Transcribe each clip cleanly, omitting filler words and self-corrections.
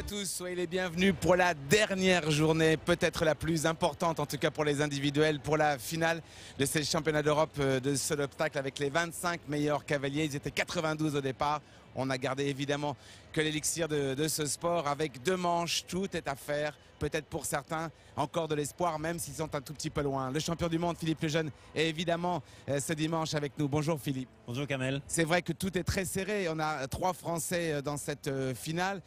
tous, soyez les bienvenus pour la dernière journée, peut-être la plus importante, en tout cas pour les individuels, pour la finale de ces championnats d'Europe de seul obstacle avec les 25 meilleurs cavaliers. Ils étaient 92 au départ. On a gardé évidemment que l'élixir de ce sport avec 2 manches, tout est à faire. Peut-être pour certains encore de l'espoir, même s'ils sont un tout petit peu loin. Le champion du monde, Philippe Lejeune, est évidemment ce dimanche avec nous. Bonjour Philippe. Bonjour Kamel. C'est vrai que tout est très serré. On a 3 Français dans cette finale.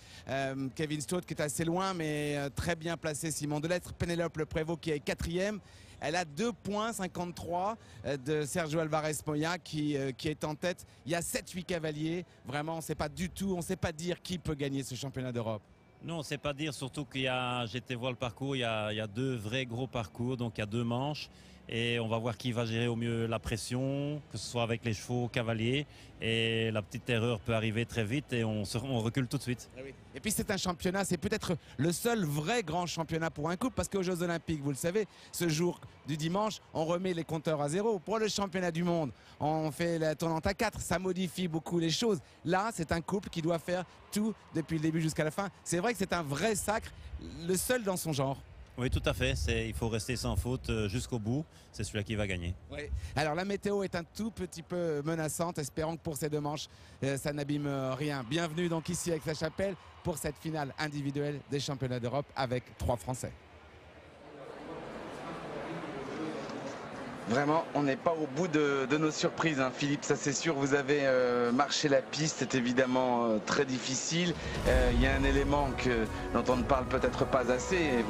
Kevin Stott qui est assez loin, mais très bien placé. Simon Delettre, Pénélope Le Prévost qui est 4e. Elle a 2,53 points de Sergio Alvarez Moya qui est en tête. Il y a 7-8 cavaliers. Vraiment, on ne sait pas du tout, on ne sait pas dire qui peut gagner ce championnat d'Europe. Non, on ne sait pas dire, surtout qu'il y a, j'étais voir le parcours, il y a 2 vrais gros parcours, donc il y a 2 manches. Et on va voir qui va gérer au mieux la pression, que ce soit avec les chevaux cavaliers. Et la petite erreur peut arriver très vite et on recule tout de suite. Et puis c'est un championnat, c'est peut-être le seul vrai grand championnat pour un couple, parce qu'aux Jeux Olympiques, vous le savez, ce jour du dimanche, on remet les compteurs à 0. Pour le championnat du monde, on fait la tournante à 4, ça modifie beaucoup les choses. Là, c'est un couple qui doit faire tout depuis le début jusqu'à la fin. C'est vrai que c'est un vrai sacre, le seul dans son genre. Oui, tout à fait. Il faut rester sans faute jusqu'au bout. C'est celui-là qui va gagner. Oui. Alors la météo est un tout petit peu menaçante. Espérons que pour ces 2 manches, ça n'abîme rien. Bienvenue donc ici avec Aix-la-Chapelle pour cette finale individuelle des championnats d'Europe avec 3 Français. Vraiment, on n'est pas au bout de nos surprises, hein, Philippe, ça c'est sûr. Vous avez marché la piste, c'est évidemment très difficile. Il y a un élément dont on ne parle peut-être pas assez, et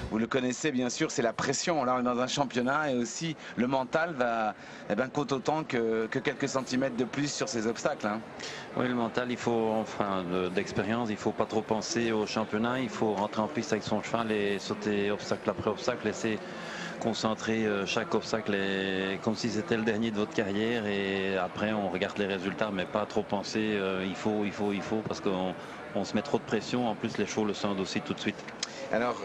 vous le connaissez bien sûr, c'est la pression. Là on est dans un championnat et aussi le mental compte autant que quelques centimètres de plus sur ces obstacles. Hein. Oui, le mental, il faut, enfin, d'expérience, il ne faut pas trop penser au championnat, il faut rentrer en piste avec son cheval et sauter obstacle après obstacle, laisser concentrer chaque obstacle comme si c'était le dernier de votre carrière, et après on regarde les résultats, mais pas trop penser il faut parce qu'on se met trop de pression. En plus les chevaux le sentent aussi tout de suite. Alors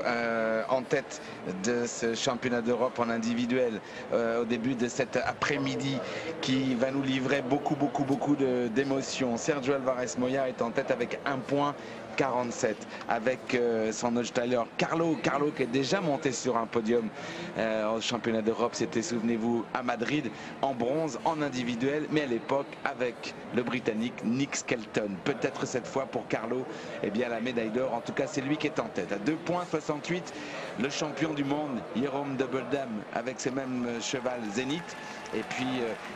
en tête de ce championnat d'Europe en individuel au début de cet après-midi qui va nous livrer beaucoup d'émotions, Sergio Alvarez Moya est en tête avec 1,47 avec son Holsteiner Carlo qui est déjà monté sur un podium au championnat d'Europe. C'était, souvenez-vous, à Madrid en bronze en individuel, mais à l'époque avec le Britannique Nick Skelton. Peut-être cette fois pour Carlo la médaille d'or. En tout cas c'est lui qui est en tête à 2,68. Le champion du monde Jérôme Double-Dame avec ce même cheval Zénith. Et puis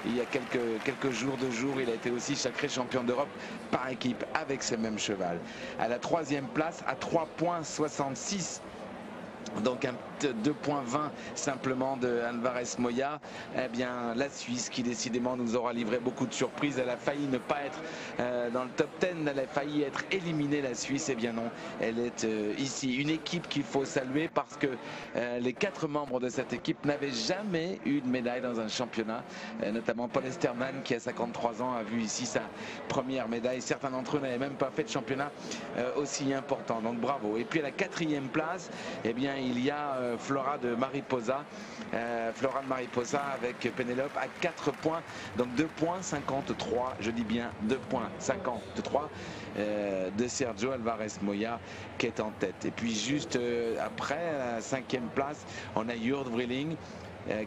il y a quelques jours il a été aussi sacré champion d'Europe par équipe avec ce même cheval. À la 3e place à 3,66. Donc un 2,20 simplement de Alvarez Moya. La Suisse qui décidément nous aura livré beaucoup de surprises. Elle a failli ne pas être dans le top 10, elle a failli être éliminée, la Suisse. Non, elle est ici. Une équipe qu'il faut saluer parce que les 4 membres de cette équipe n'avaient jamais eu de médaille dans un championnat, notamment Paul Esterman qui à 53 ans a vu ici sa première médaille. Certains d'entre eux n'avaient même pas fait de championnat aussi important, donc bravo. Et puis à la 4e place, il y a Flora de Mariposa, avec Pénélope à 4 points, donc 2,53, je dis bien 2,53 de Sergio Alvarez Moya qui est en tête. Et puis juste après, à la 5e place, on a Jurt Vrilling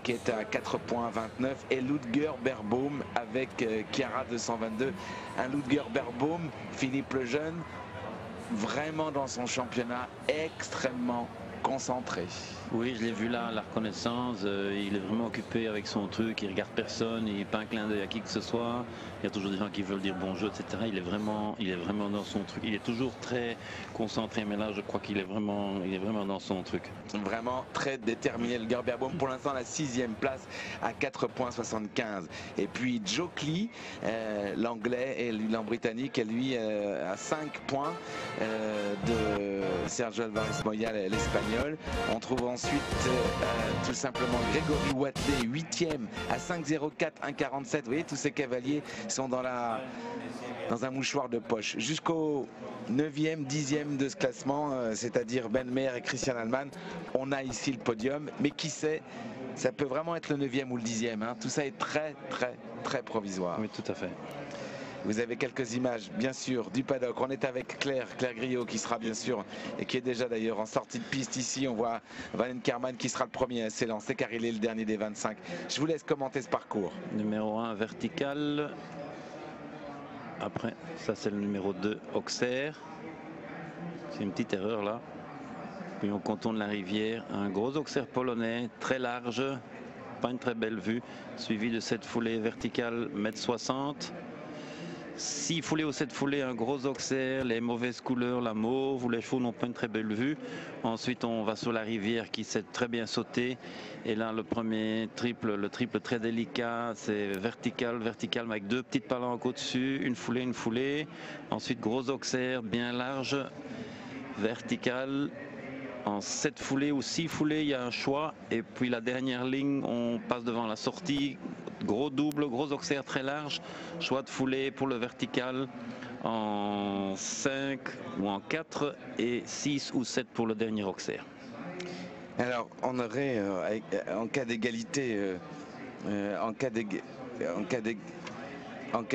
qui est à 4,29 et Ludger Berbaum avec Chiara 222. Un Ludger Berbaum, Philippe Lejeune, vraiment dans son championnat extrêmement concentré. Oui, je l'ai vu là, la reconnaissance, il est vraiment occupé avec son truc, il regarde personne, il n'est pas un clin d'œil à qui que ce soit, il y a toujours des gens qui veulent dire bonjour, etc. Il est vraiment dans son truc, il est toujours très concentré, mais là je crois qu'il est vraiment dans son truc. Vraiment très déterminé le Gerberbaum, pour l'instant la 6e place à 4,75. Et puis Joe Clee, l'anglais et l'an-britannique, lui à 5 points de Sergio Alvarez Moya, l'espagnol. On trouve ensuite tout simplement Grégory Watley 8e à 5,04, 1,47. Vous voyez, tous ces cavaliers sont dans un mouchoir de poche. Jusqu'au 9e, 10e de ce classement, c'est-à-dire Ben Meyer et Christian Allman, on a ici le podium. Mais qui sait, ça peut vraiment être le 9e ou le 10e. Hein. Tout ça est très provisoire. Oui, tout à fait. Vous avez quelques images, bien sûr, du paddock. On est avec Claire Griot qui sera bien sûr, et qui est déjà d'ailleurs en sortie de piste ici. On voit Van Enkerman qui sera le premier à s'élancer car il est le dernier des 25. Je vous laisse commenter ce parcours. Numéro 1, vertical. Après, ça c'est le numéro 2, Auxerre. C'est une petite erreur là. Puis on contourne la rivière. Un gros Auxerre polonais, très large. Pas une très belle vue. Suivi de 7 foulées verticales, 1,60 m. 6 foulées ou 7 foulées, un gros Auxerre, les mauvaises couleurs, la mauve ou les chevaux n'ont pas une très belle vue. Ensuite on va sur la rivière qui sait très bien sauter. Et là le premier triple, le triple très délicat, c'est vertical, mais avec 2 petites palanques au-dessus, une foulée. Ensuite gros Auxerre, bien large, vertical. En 7 foulées ou 6 foulées, il y a un choix. Et puis la dernière ligne, on passe devant la sortie. Gros double, gros Auxerre très large. Choix de foulée pour le vertical en 5 ou en 4 et 6 ou 7 pour le dernier Auxerre. Alors, on aurait, en cas d'égalité, en cas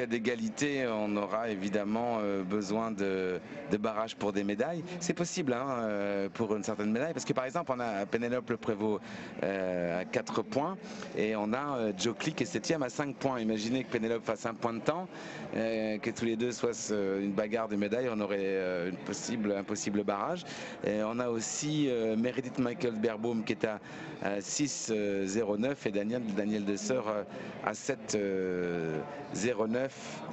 d'égalité, on aura évidemment besoin de barrages pour des médailles. C'est possible hein, pour une certaine médaille, parce que par exemple, on a Pénélope Prévost à 4 points et on a Joe Click qui est 7e à 5 points. Imaginez que Pénélope fasse un point de temps, que tous les deux soient une bagarre de médailles, on aurait un possible barrage. Et on a aussi Meredith Michael Berbaum qui est à 6,09 et Daniel Desseur à 7,09.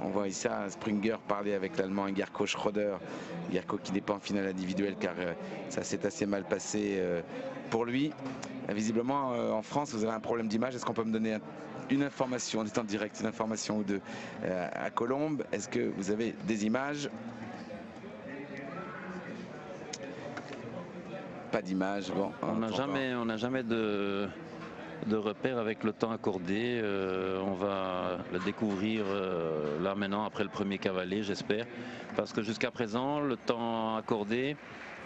On voit ici Springer parler avec l'Allemand Gerko Schroeder. Gerko qui n'est pas en finale individuelle car ça s'est assez mal passé pour lui. Visiblement en France vous avez un problème d'image. Est-ce qu'on peut me donner une information, on est en direct, une information ou deux à Colombes? Est-ce que vous avez des images? Pas d'image. Bon, on n'a jamais de repère avec le temps accordé. On va le découvrir là maintenant après le premier cavalier, j'espère, parce que jusqu'à présent le temps accordé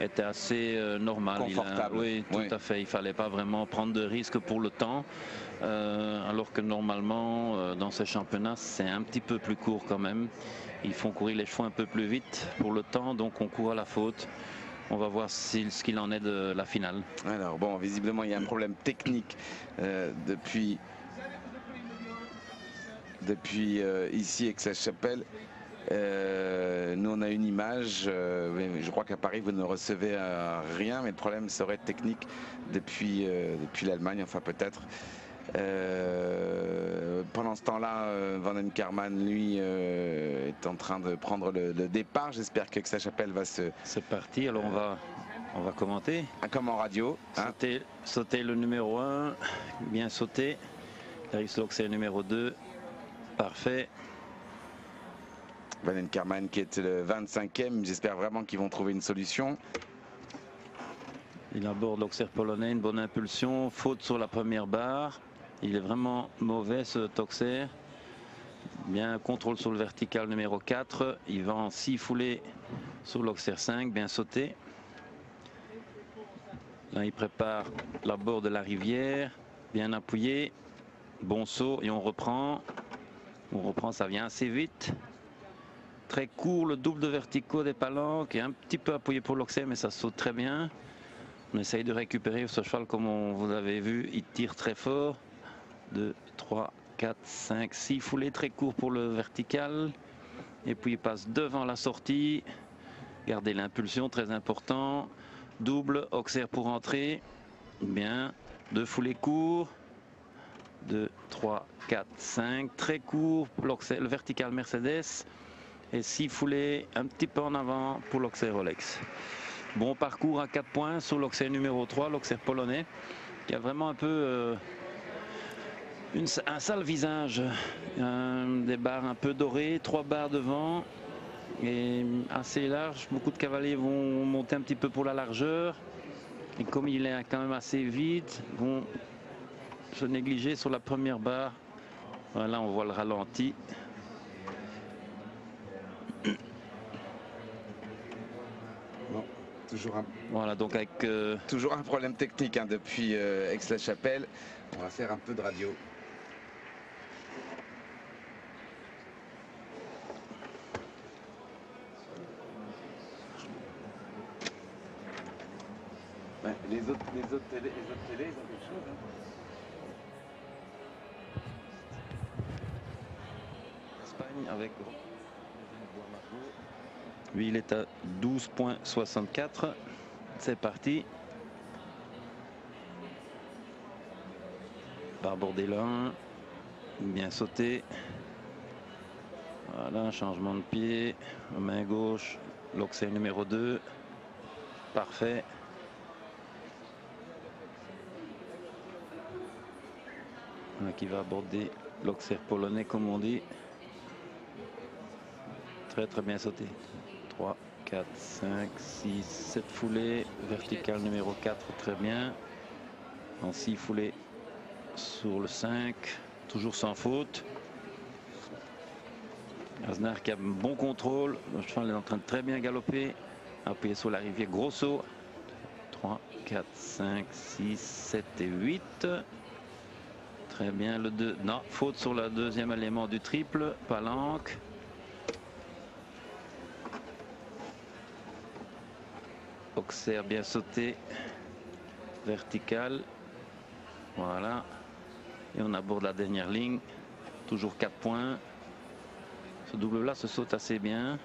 était assez normal. Confortable. Oui, tout à fait. Il fallait pas vraiment prendre de risques pour le temps, alors que normalement dans ces championnats c'est un petit peu plus court quand même. Ils font courir les chevaux un peu plus vite pour le temps, donc on court à la faute. On va voir ce qu'il en est de la finale. Alors bon, visiblement il y a un problème technique depuis ici Aix-la-Chapelle. Nous on a une image, je crois qu'à Paris vous ne recevez rien, mais le problème serait technique depuis l'Allemagne, enfin peut-être. Pendant ce temps-là, Van Enkerman, lui, est en train de prendre le départ. J'espère que Aix-la-Chapelle va se... C'est parti, alors on va commenter. Comme en radio. Sauter le numéro 1, bien sauté. Darius Loxé numéro 2, parfait. Van Enkerman qui est le 25e, j'espère vraiment qu'ils vont trouver une solution. Il aborde l'Auxerre polonais, une bonne impulsion, faute sur la première barre. Il est vraiment mauvais ce Auxerre. Bien contrôle sur le vertical numéro 4. Il va en 6 foulées sur l'Auxerre 5, bien sauté. Là il prépare l'abord de la rivière, bien appuyé. Bon saut et on reprend. Ça vient assez vite. Très court, le double de verticaux des palanques et un petit peu appuyé pour l'Auxerre, mais ça saute très bien. On essaye de récupérer ce cheval comme vous avez vu, il tire très fort. 2, 3, 4, 5, 6 foulées très court pour le vertical. Et puis il passe devant la sortie. Gardez l'impulsion, très important. Double, Auxerre pour entrer. Bien, 2 foulées courts. 2, 3, 4, 5. Très court pour le vertical Mercedes. Et 6 foulées un petit peu en avant pour l'Auxerre Rolex. Bon parcours à 4 points sur l'Auxerre numéro 3, l'Auxerre polonais, qui a vraiment un peu un sale visage, des barres un peu dorées, 3 barres devant et assez large. Beaucoup de cavaliers vont monter un petit peu pour la largeur et comme il est quand même assez vite, vont se négliger sur la première barre. Voilà, on voit le ralenti. Voilà, donc avec toujours un problème technique hein, depuis Aix-la-Chapelle. On va faire un peu de radio. Les autres télés, ils ont quelque chose, hein. Espagne avec lui, il est à 12,64. C'est parti. Va aborder là, bien sauté. Voilà, changement de pied, main gauche, l'Auxerre numéro 2. Parfait. Voilà, qui va aborder l'Auxerre polonais comme on dit. Très très bien sauté. 3, 4, 5, 6, 7 foulées. Vertical numéro 4, très bien. En 6 foulées sur le 5, toujours sans faute. Aznar qui a un bon contrôle. Le cheval est en train de très bien galoper. Appuyé sur la rivière, gros saut. 3, 4, 5, 6, 7 et 8. Très bien, le 2. Non, faute sur le deuxième élément du triple. Palanque. Auxerre bien sauté. Vertical. Voilà. Et on aborde la dernière ligne. Toujours 4 points. Ce double-là se saute assez bien.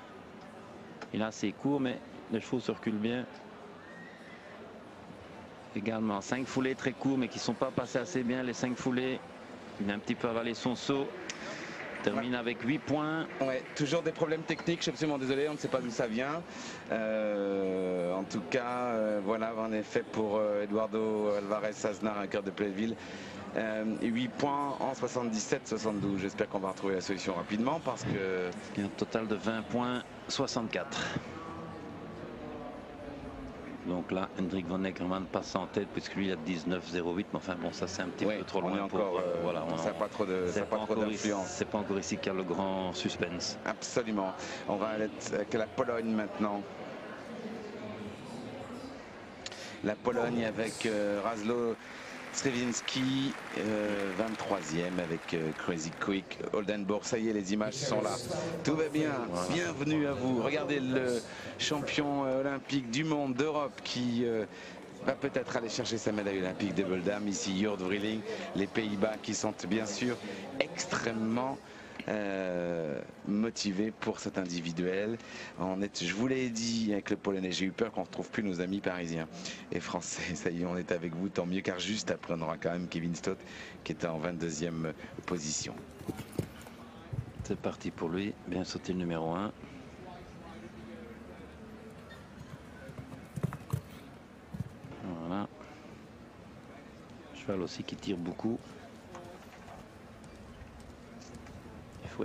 Il est assez court, mais les chevaux se reculent bien. Également 5 foulées très courts, mais qui ne sont pas passés assez bien. Les 5 foulées. Il a un petit peu avalé son saut. Termine avec 8 points. Ouais, toujours des problèmes techniques, je suis absolument désolé, on ne sait pas d'où ça vient. En tout cas, voilà en effet pour Eduardo Alvarez Aznar, un cœur de Plainville. 8 points en 77-72. J'espère qu'on va retrouver la solution rapidement parce que... Il y a un total de 20 points, 64. Donc là, Hendrik Van Eckermann passe en tête puisque lui il a 19,08. Mais enfin bon, ça c'est un petit peu trop loin. On est encore, voilà, ça n'a pas trop d'influence. C'est pas encore ici qu'il y a le grand suspense. Absolument. On va aller avec la Pologne maintenant. La Pologne avec Laszlo Stravinsky, 23e avec Crazy Quick, Oldenburg. Ça y est, les images sont là. Tout va bien. Voilà. Bienvenue à vous. Regardez le champion olympique du monde, d'Europe, qui va peut-être aller chercher sa médaille olympique de double dame. Ici, Jord Vrilling, les Pays-Bas qui sont bien sûr extrêmement motivé pour cet individuel. Je vous l'ai dit avec le Polonais, j'ai eu peur qu'on ne retrouve plus nos amis parisiens et français. Ça y est, on est avec vous, tant mieux, car juste après on aura quand même Kevin Stott qui était en 22e position. C'est parti pour lui, bien sauté le numéro 1. Voilà. Cheval aussi qui tire beaucoup.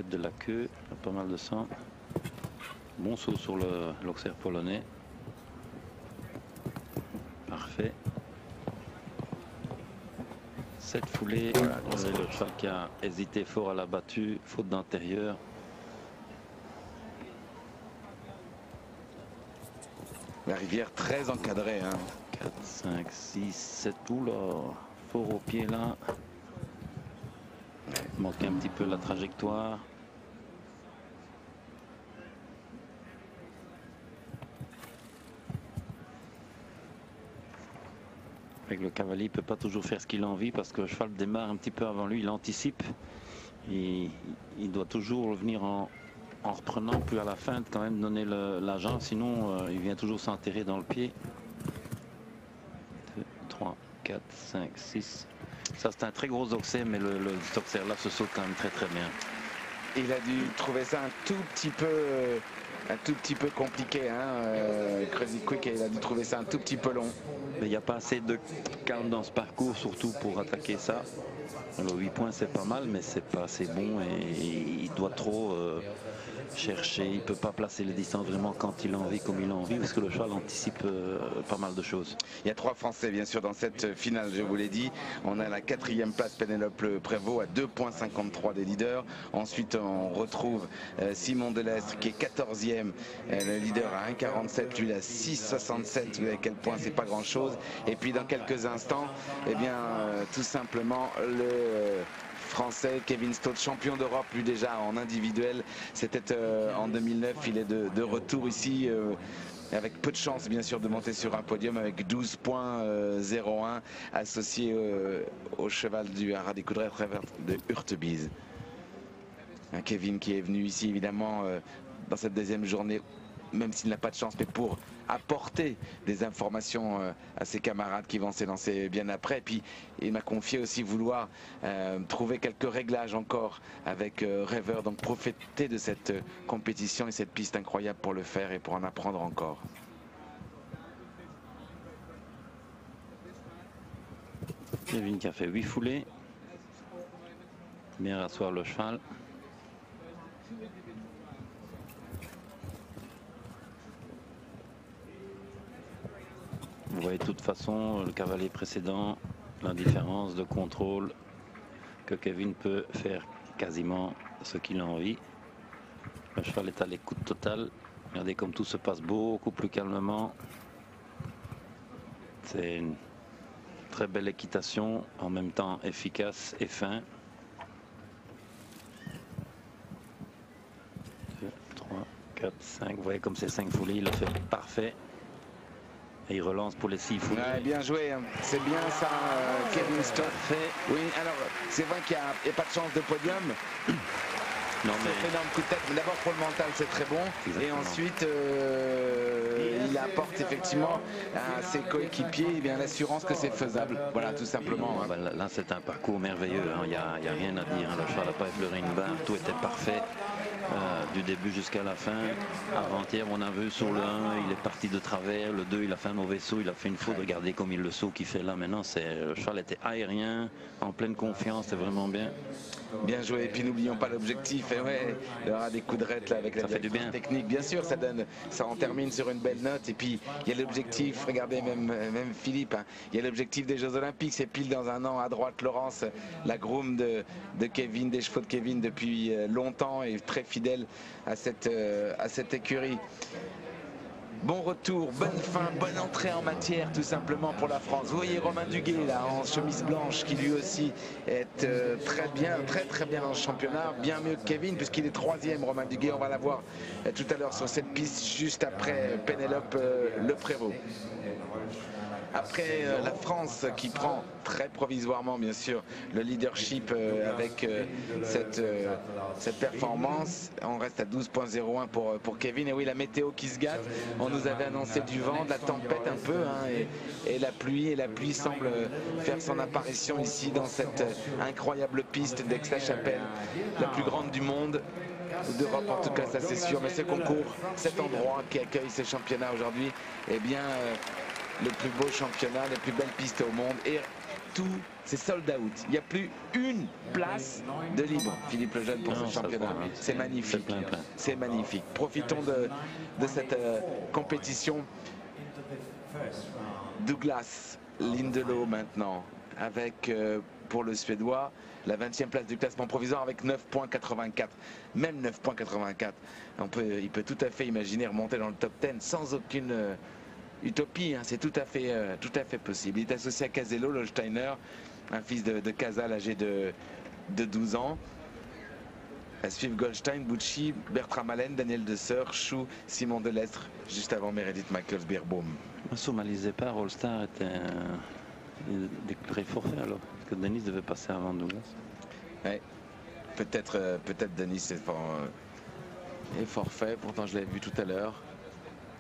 De la queue, pas mal de sang. Bon saut sur l'Auxerre polonais. Parfait. 7 foulées. Voilà, le cheval qui a hésité fort à la battue, faute d'intérieur. La rivière très encadrée. Hein. 4, 5, 6, 7. Oula, fort au pied là. Manquait un petit peu la trajectoire. Avec le cavalier, il ne peut pas toujours faire ce qu'il a envie parce que le cheval démarre un petit peu avant lui, il anticipe. Il doit toujours venir en reprenant, puis à la fin quand même donner l'agent, sinon il vient toujours s'enterrer dans le pied. 2, 3, 4, 5, 6. Ça c'est un très gros Auxerre, mais le Auxerre là se saute quand même très très bien. Il a dû trouver ça un tout petit peu compliqué, hein, Crazy Quick, il a dû trouver ça un tout petit peu long. Mais il n'y a pas assez de calme dans ce parcours, surtout pour attaquer ça. Alors 8 points c'est pas mal, mais c'est pas assez bon et il doit trop chercher. Il ne peut pas placer les distances vraiment quand il a envie, comme il a envie, parce que le cheval anticipe pas mal de choses. Il y a 3 Français bien sûr dans cette finale, je vous l'ai dit. On a la 4e place, Pénélope Prévost à 2,53 des leaders. Ensuite on retrouve Simon Delestre qui est 14e, le leader à 1,47, lui à 6,67. Vous voyez à quel point c'est pas grand chose. Et puis dans quelques instants, eh bien tout simplement le français. Kevin Stott, champion d'Europe, lui déjà en individuel. C'était en 2009. Il est de retour ici. Avec peu de chance bien sûr de monter sur un podium avec 12,01 associé au cheval du Haras des Coudray de Hurtebise. Un Kevin qui est venu ici évidemment dans cette deuxième journée, même s'il n'a pas de chance, mais pour apporter des informations à ses camarades qui vont s'élancer bien après. Et puis il m'a confié aussi vouloir trouver quelques réglages encore avec Rêveur, donc profiter de cette compétition et cette piste incroyable pour le faire et pour en apprendre encore. Kevin qui a fait 8 foulées, bien rasseoir le cheval. Vous voyez de toute façon le cavalier précédent, la différence de contrôle, que Kevin peut faire quasiment ce qu'il a envie. Le cheval est à l'écoute totale. Regardez comme tout se passe beaucoup plus calmement. C'est une très belle équitation, en même temps efficace et fin. 2, 3, 4, 5. Vous voyez comme c'est 5 foulées, il le fait parfait. Et il relance pour les 6 foulées. Ouais, bien joué, c'est bien ça, Kevin Stott. Oui, alors c'est vrai qu'il n'y a pas de chance de podium. Non, mais c'est un énorme coup de tête. D'abord pour le mental, c'est très bon. Exactement. Et ensuite, il apporte effectivement à ses coéquipiers l'assurance que c'est faisable. Voilà, tout simplement. Hein. Là, c'est un parcours merveilleux. Il n'y a rien à dire. Le cheval n'a pas effleuré une barre. Tout était parfait. Du début jusqu'à la fin. Avant-hier, on a vu sur le 1, il est parti de travers. Le 2, il a fait un mauvais saut. Il a fait une faute. Regardez comme il le saut qu'il fait là. Maintenant, le cheval était aérien, en pleine confiance. C'est vraiment bien. Bien joué. Et puis n'oublions pas l'objectif. Et ouais, il y aura des coups de rette là avec la technique. Bien sûr, ça en termine sur une belle note. Et puis il y a l'objectif. Regardez même Philippe. Hein, il y a l'objectif des Jeux Olympiques. C'est pile dans un an à droite. Laurence, la groom de Kevin, des chevaux de Kevin depuis longtemps et très fidèle à cette écurie. Bon retour, bonne fin, bonne entrée en matière tout simplement pour la France. Vous voyez Romain Duguay là en chemise blanche qui lui aussi est très bien dans le championnat, bien mieux que Kevin puisqu'il est 3e Romain Duguay. On va la voir tout à l'heure sur cette piste juste après Pénélope Le Prévost. Après la France qui prend très provisoirement bien sûr le leadership avec cette performance, on reste à 12,01 pour Kevin. Et oui, la météo qui se gâte, on nous avait annoncé du vent, de la tempête un peu hein, et la pluie semble faire son apparition ici dans cette incroyable piste d'Aix-la-Chapelle, la plus grande du monde, d'Europe en tout cas, ça c'est sûr. Mais ce concours, cet endroit qui accueille ce championnat aujourd'hui, eh bien le plus beau championnat, les plus belles pistes au monde et tout, c'est sold out. Il n'y a plus une place de libre, Philippe Lejeune, pour ce championnat. C'est magnifique. C'est magnifique. Profitons de cette compétition. Douglas Lindelof maintenant, avec pour le Suédois la 20e place du classement provisoire avec 9,84. Même 9,84. Il peut tout à fait imaginer remonter dans le top 10 sans aucune utopie, hein, c'est tout à fait possible. Il est associé à Casello, l'Holsteiner, un fils de Casal âgé de 12 ans. À suivre Goldstein, Bucci, Bertram Allen, Daniel Desseur, Chou, Simon Delestre, juste avant Meredith Michaels Beerbohm. Sommalisé pas, All-Star était déclaré forfait alors, parce que Denis devait passer avant Douglas. Ouais, peut-être Denis est forfait, pourtant je l'avais vu tout à l'heure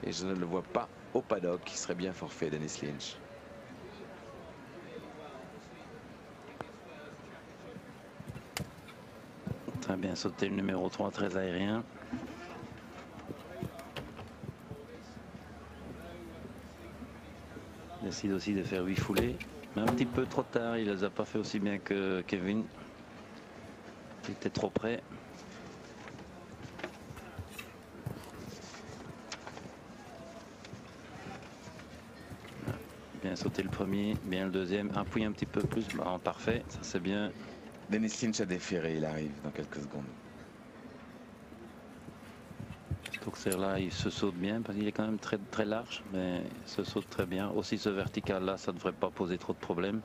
et je ne le vois pas au paddock, qui serait bien forfait, Dennis Lynch. Très bien sauté le numéro 3, très aérien. Il décide aussi de faire 8 foulées, mais un petit peu trop tard, il les a pas fait aussi bien que Kevin. Il était trop près. Bien sauté le premier, bien le deuxième, appuyer un petit peu plus, bon, parfait, ça c'est bien. Dennis Lynch a déféré, il arrive dans quelques secondes. Stockser là, il se saute bien parce qu'il est quand même très large, mais il se saute très bien. Aussi ce vertical là, ça ne devrait pas poser trop de problèmes.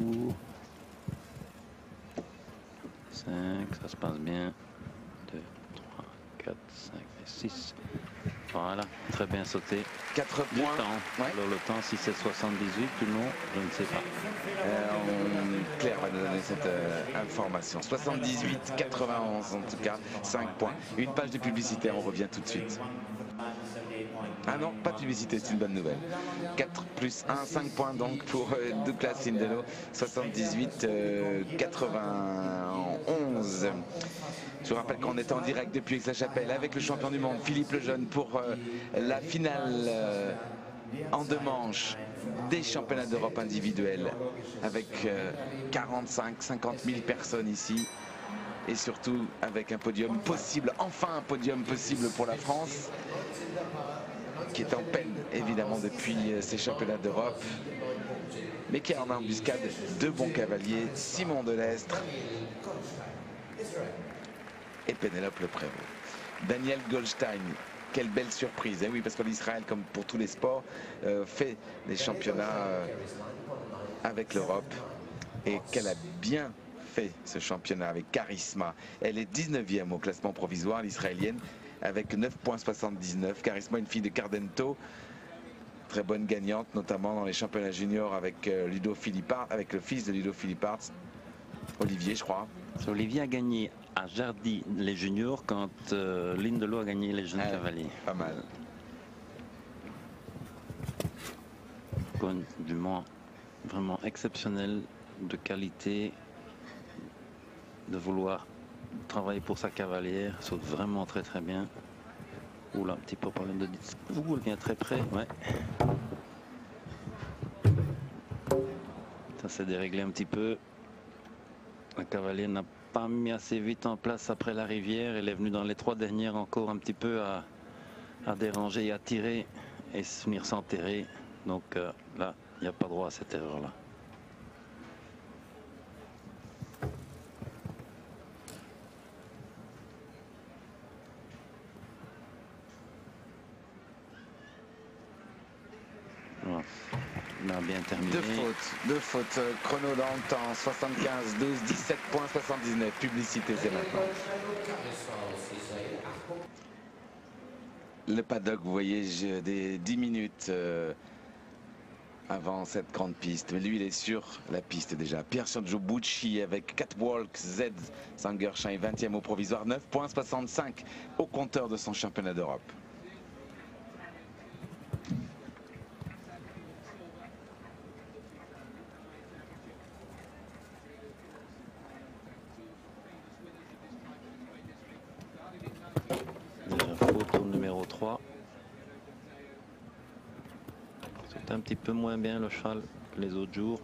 parcours. 5, ça se passe bien. 2, 3, 4, 5 et 6. Voilà, très bien sauté. 4 Du points. temps. Ouais. Alors le temps, si c'est 78 ou non, je ne sais pas. Claire va nous donner cette information. 78, 91 en tout cas, 5 points. Une page de publicité, on revient tout de suite. Ah non, pas de publicité, c'est une bonne nouvelle. 4 plus 1, 5 points donc pour Douglas Lindelo. 78, 91. Je vous rappelle qu'on est en direct depuis Aix-la-Chapelle avec le champion du monde Philippe Lejeune pour la finale en 2 manches des championnats d'Europe individuels avec 45-50 000 personnes ici et surtout avec un podium possible, enfin un podium possible pour la France qui est en peine évidemment depuis ces championnats d'Europe mais qui a en embuscade 2 bons cavaliers, Simon Delestre et Pénélope Le Prévost. Daniel Goldstein, quelle belle surprise, oui, parce que l'Israël, comme pour tous les sports, fait des championnats avec l'Europe et qu'elle a bien fait ce championnat avec charisme. Elle est 19e au classement provisoire, l'Israélienne, avec 9,79 points. Charisma, une fille de Cardento, très bonne gagnante, notamment dans les championnats juniors avec Ludo Philippard, avec le fils de Ludo Philippard, Olivier, je crois. Olivier a gagné à Jardy les juniors quand Lindelo a gagné les jeunes cavaliers. Pas mal. Condument vraiment exceptionnel, de qualité, de vouloir travailler pour sa cavalière, saute vraiment très très bien. Oula, un petit peu problème de discours, elle vient très près, ouais. Ça s'est déréglé un petit peu. La cavalière n'a pas mis assez vite en place après la rivière. Elle est venue dans les 3 dernières encore un petit peu à déranger et à tirer et se venir s'enterrer. Donc là, il n'y a pas droit à cette erreur-là. Voilà. On a bien terminé. 2 fautes, chrono dans le temps, 75, 12, 17 points, 79. Publicité, c'est maintenant. Le paddock, vous voyez, des 10 minutes avant cette grande piste. Mais lui, il est sur la piste déjà. Pierre-Sergio Bucci avec Catwalk Z. Sangerschein 20e au provisoire, 9,65 points au compteur de son championnat d'Europe. Photo numéro 3. C'est un petit peu moins bien le cheval que les autres jours.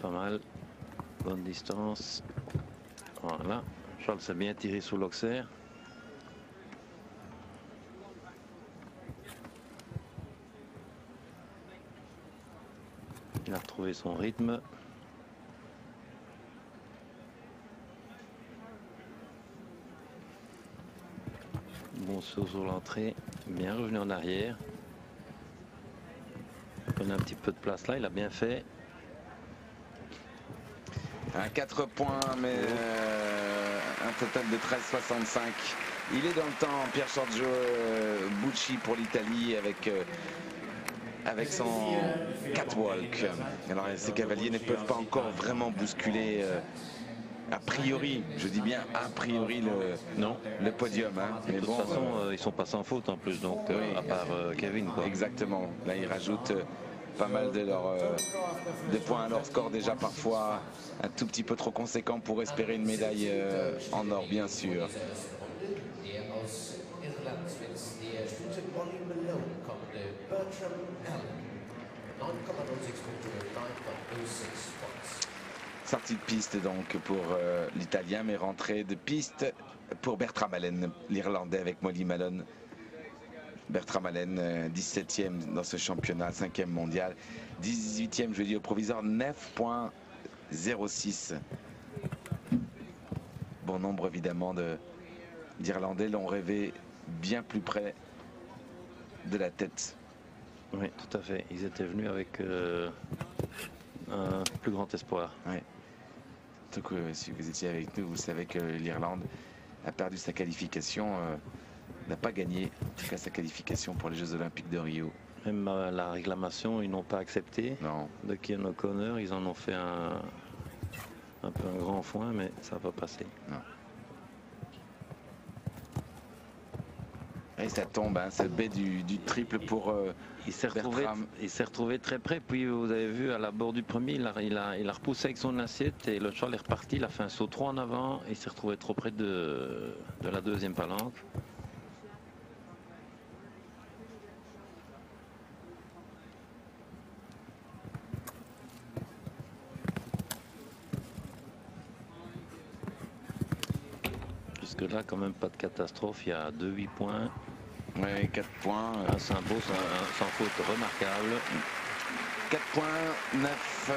Pas mal. Bonne distance. Voilà. Charles s'est bien tiré sous l'Auxerre. Il a retrouvé son rythme. Bon saut sur l'entrée, bien revenu en arrière. Il prenait un petit peu de place là, il a bien fait. Un 4 points, mais un total de 13,65. Il est dans le temps, Pierre-Sergio Bucci pour l'Italie avec son catwalk. Alors ces cavaliers ne peuvent pas encore vraiment bousculer a priori, je dis bien a priori le podium. Hein. Mais de toute façon, ils sont pas sans faute en plus, donc oui, à part Kevin. Quoi. Exactement. Là, ils rajoutent pas mal de points à leur score déjà parfois un tout petit peu trop conséquent pour espérer une médaille en or, bien sûr. Sortie de piste donc pour l'Italien, mais rentrée de piste pour Bertram Allen, l'Irlandais avec Molly Malone. Bertram Allen, 17e dans ce championnat, 5e mondial, 18e je dis au provisoire, 9,75 points 0,6. Bon nombre évidemment d'Irlandais l'ont rêvé bien plus près de la tête. Oui, tout à fait. Ils étaient venus avec un plus grand espoir. Ouais. Surtout que si vous étiez avec nous, vous savez que l'Irlande a perdu sa qualification, n'a pas gagné, en tout cas sa qualification pour les Jeux Olympiques de Rio. Même la réclamation, ils n'ont pas accepté. Non. De Cian O'Connor, ils en ont fait un peu un grand foin, mais ça va pas passer. Non. Et ça tombe, hein, ce baie du triple pour il s'est retrouvé très près. Puis vous avez vu à la bord du premier, il a repoussé avec son assiette et le cheval est reparti. Il a fait un saut 3 en avant et il s'est retrouvé trop près de la deuxième palanque. Jusque-là, quand même pas de catastrophe. Il y a 2-8 points. Oui, 4 points. C'est un beau sans faute remarquable. 4 points, 9,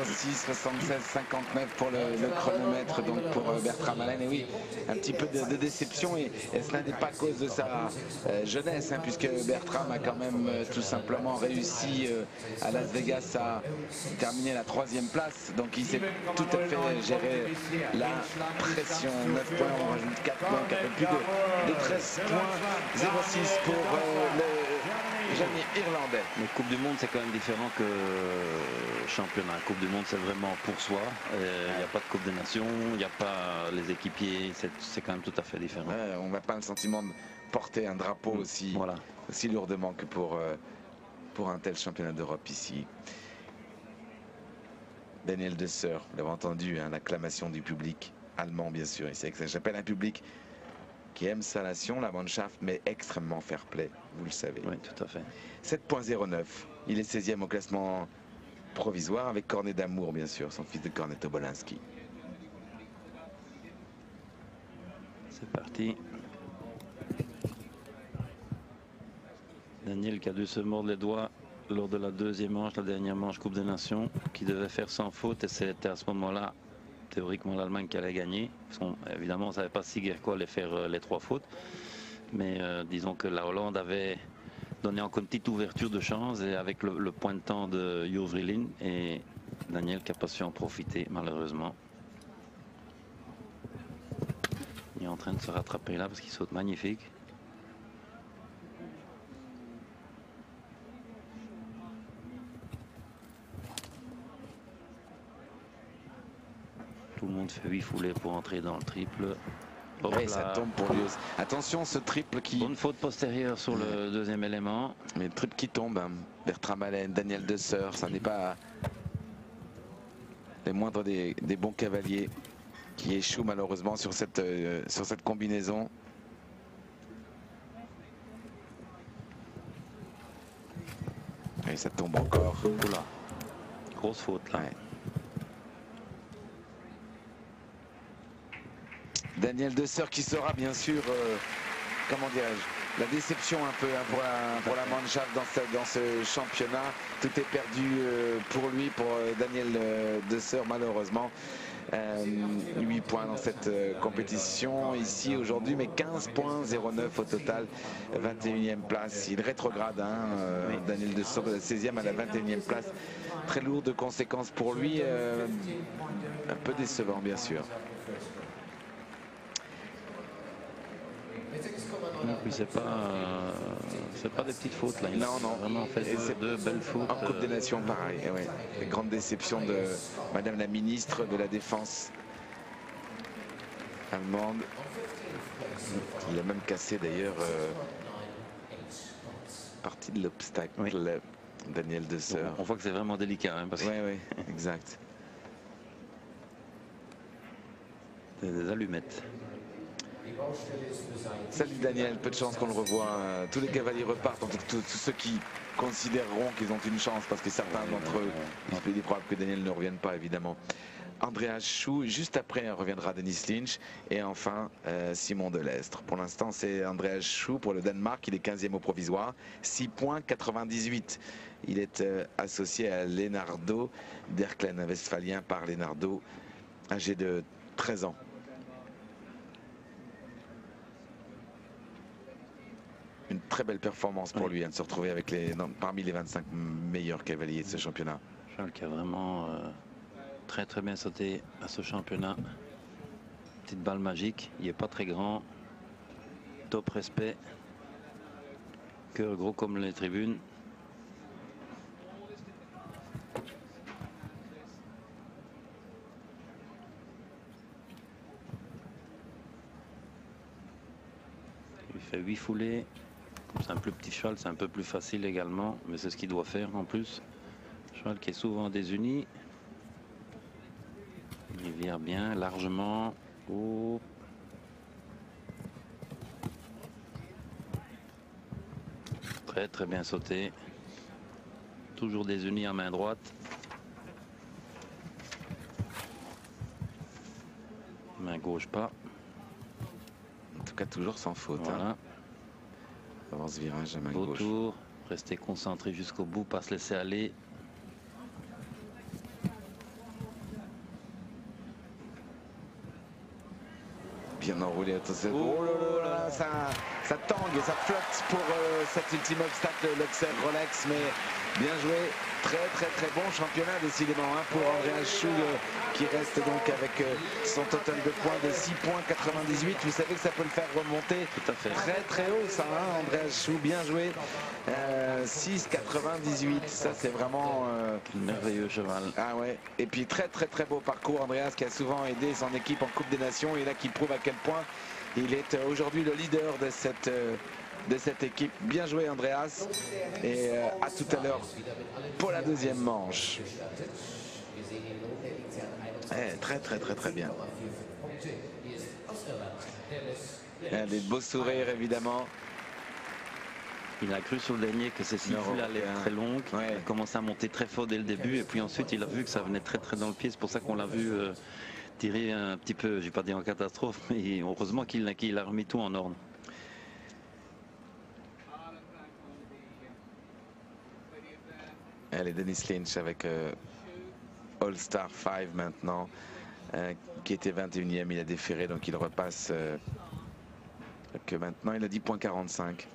06, 76, 59 pour le chronomètre, donc pour Bertram Allen. Et oui, un petit peu de déception, et ce n'est pas à cause de sa jeunesse, hein, puisque Bertram a quand même tout simplement réussi à Las Vegas à terminer la 3e place. Donc il sait tout à fait gérer la pression. 9 points, on rajoute 4 points, un peu plus de 13 points, 06 pour le jeune irlandais. Mais Coupe du Monde, c'est quand même différent que championnat. Coupe du Monde, c'est vraiment pour soi. Il n'y a pas de Coupe des Nations, il n'y a pas les équipiers, c'est quand même tout à fait différent. Ouais, on n'a pas le sentiment de porter un drapeau aussi lourdement que pour un tel championnat d'Europe ici. Daniel Desseur, vous l'avez entendu, hein, l'acclamation du public allemand, bien sûr. C'est que ça s'appelle un public qui aime sa nation, la Mannschaft, mais extrêmement fair-play, vous le savez. Oui, tout à fait. 7.09, il est 16e au classement provisoire avec Cornet d'Amour, bien sûr, son fils de Cornet Tobolinski. C'est parti. Daniel qui a dû se mordre les doigts lors de la 2e manche, la dernière manche Coupe des Nations, qui devait faire sans faute, et c'était à ce moment-là théoriquement l'Allemagne qui allait gagner. Évidemment, on ne savait pas si Guerco allait faire les 3 fautes. Mais disons que la Hollande avait donné encore une petite ouverture de chance, et avec le point de temps de Jo Vrilin, et Daniel qui n'a pas su en profiter malheureusement. Il est en train de se rattraper là parce qu'il saute magnifique. Tout le monde fait 8 foulées pour entrer dans le triple. Oui, ça tombe pour lui. Attention, ce triple qui... Bonne faute postérieure sur le 2e élément. Mais le triple qui tombe, hein. Bertram Allen, Daniel Desseur, ça n'est pas les moindres des bons cavaliers qui échouent malheureusement sur cette combinaison. Et ça tombe encore. Oula, grosse faute là. Ouais. Daniel Desseur qui sera bien sûr, comment dirais-je, la déception un peu, hein, pour la Mannschaft dans ce championnat. Tout est perdu pour lui, pour Daniel Desseur malheureusement. 8 points dans cette compétition ici aujourd'hui, mais 15.09 au total, 21e place. Il rétrograde, hein, Daniel Desseur de la 16e à la 21e place. Très lourd de conséquences pour lui, un peu décevant bien sûr. Puis c'est pas des petites fautes là. Non, non. Vraiment fait deux belles fautes. En Coupe des Nations, pareil. Ouais. Grande déception de Madame la ministre de la Défense allemande. Il a même cassé d'ailleurs partie de l'obstacle. Oui. Daniel Desseur. On voit que c'est vraiment délicat. Hein, parce que... Oui, exact. Des allumettes. Salut Daniel, peu de chance qu'on le revoie. Tous les cavaliers repartent, tous ceux qui considéreront qu'ils ont une chance, parce que certains d'entre eux, il est probable que Daniel ne revienne pas évidemment. Andreas Schou. Juste après reviendra Dennis Lynch. Et enfin Simon Delestre. Pour l'instant, c'est Andreas Schou pour le Danemark. Il est 15e au provisoire. 6 points 98. Il est associé à Leonardo Derklen, un Westphalien par Leonardo, âgé de 13 ans. Une très belle performance pour lui, de se retrouver avec parmi les 25 meilleurs cavaliers de ce championnat. Charles qui a vraiment très bien sauté à ce championnat. Petite balle magique, il n'est pas très grand. Top respect. Cœur gros comme les tribunes. Il fait 8 foulées. C'est un plus petit cheval, c'est un peu plus facile également, mais c'est ce qu'il doit faire en plus. Cheval qui est souvent désuni. Il vire bien, largement. Oh. Très bien sauté. Toujours désuni en main droite. Main gauche pas. En tout cas, toujours sans faute. Voilà. Avant ce virage à main Beau gauche. tour. Rester concentré jusqu'au bout, pas se laisser aller. Bien enroulé, attention. Oh là là, ça tangue et ça flotte pour cet ultime obstacle, l'Auxerre Rolex, mais bien joué. Très bon championnat décidément pour Andreas Schou qui reste donc avec son total de points de 6 points 98. Vous savez que ça peut le faire remonter Tout à fait. très haut ça, Andreas Schou, bien joué. 6,98, ça c'est vraiment merveilleux cheval. Ah ouais, et puis très beau parcours. Andreas qui a souvent aidé son équipe en Coupe des Nations et là qui prouve à quel point il est aujourd'hui le leader de cette équipe. Bien joué Andreas, et à tout à l'heure pour la deuxième manche. Très bien. Des beaux sourires évidemment. Il a cru sur le dernier que ces 6 foules allaient être très longues. Ouais. Il a commencé à monter très fort dès le début et puis ensuite il a vu que ça venait très dans le pied. C'est pour ça qu'on l'a vu tirer un petit peu, j'ai pas dit en catastrophe, mais heureusement qu'il a remis tout en ordre. Allez, Dennis Lynch avec All Star 5 maintenant, qui était 21e, il a déféré, donc il repasse que maintenant il a 10,45.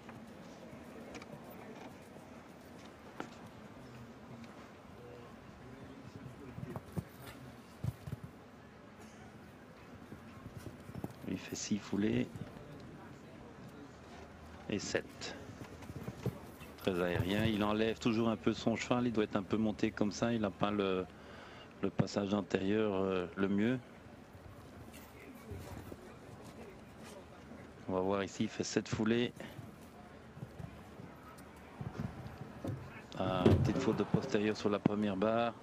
Il fait 6 foulées et 7. Très aérien, il enlève toujours un peu son cheval, il doit être un peu monté comme ça, il n'a pas le passage antérieur le mieux. On va voir ici, il fait 7 foulées. Petite faute de postérieur sur la première barre.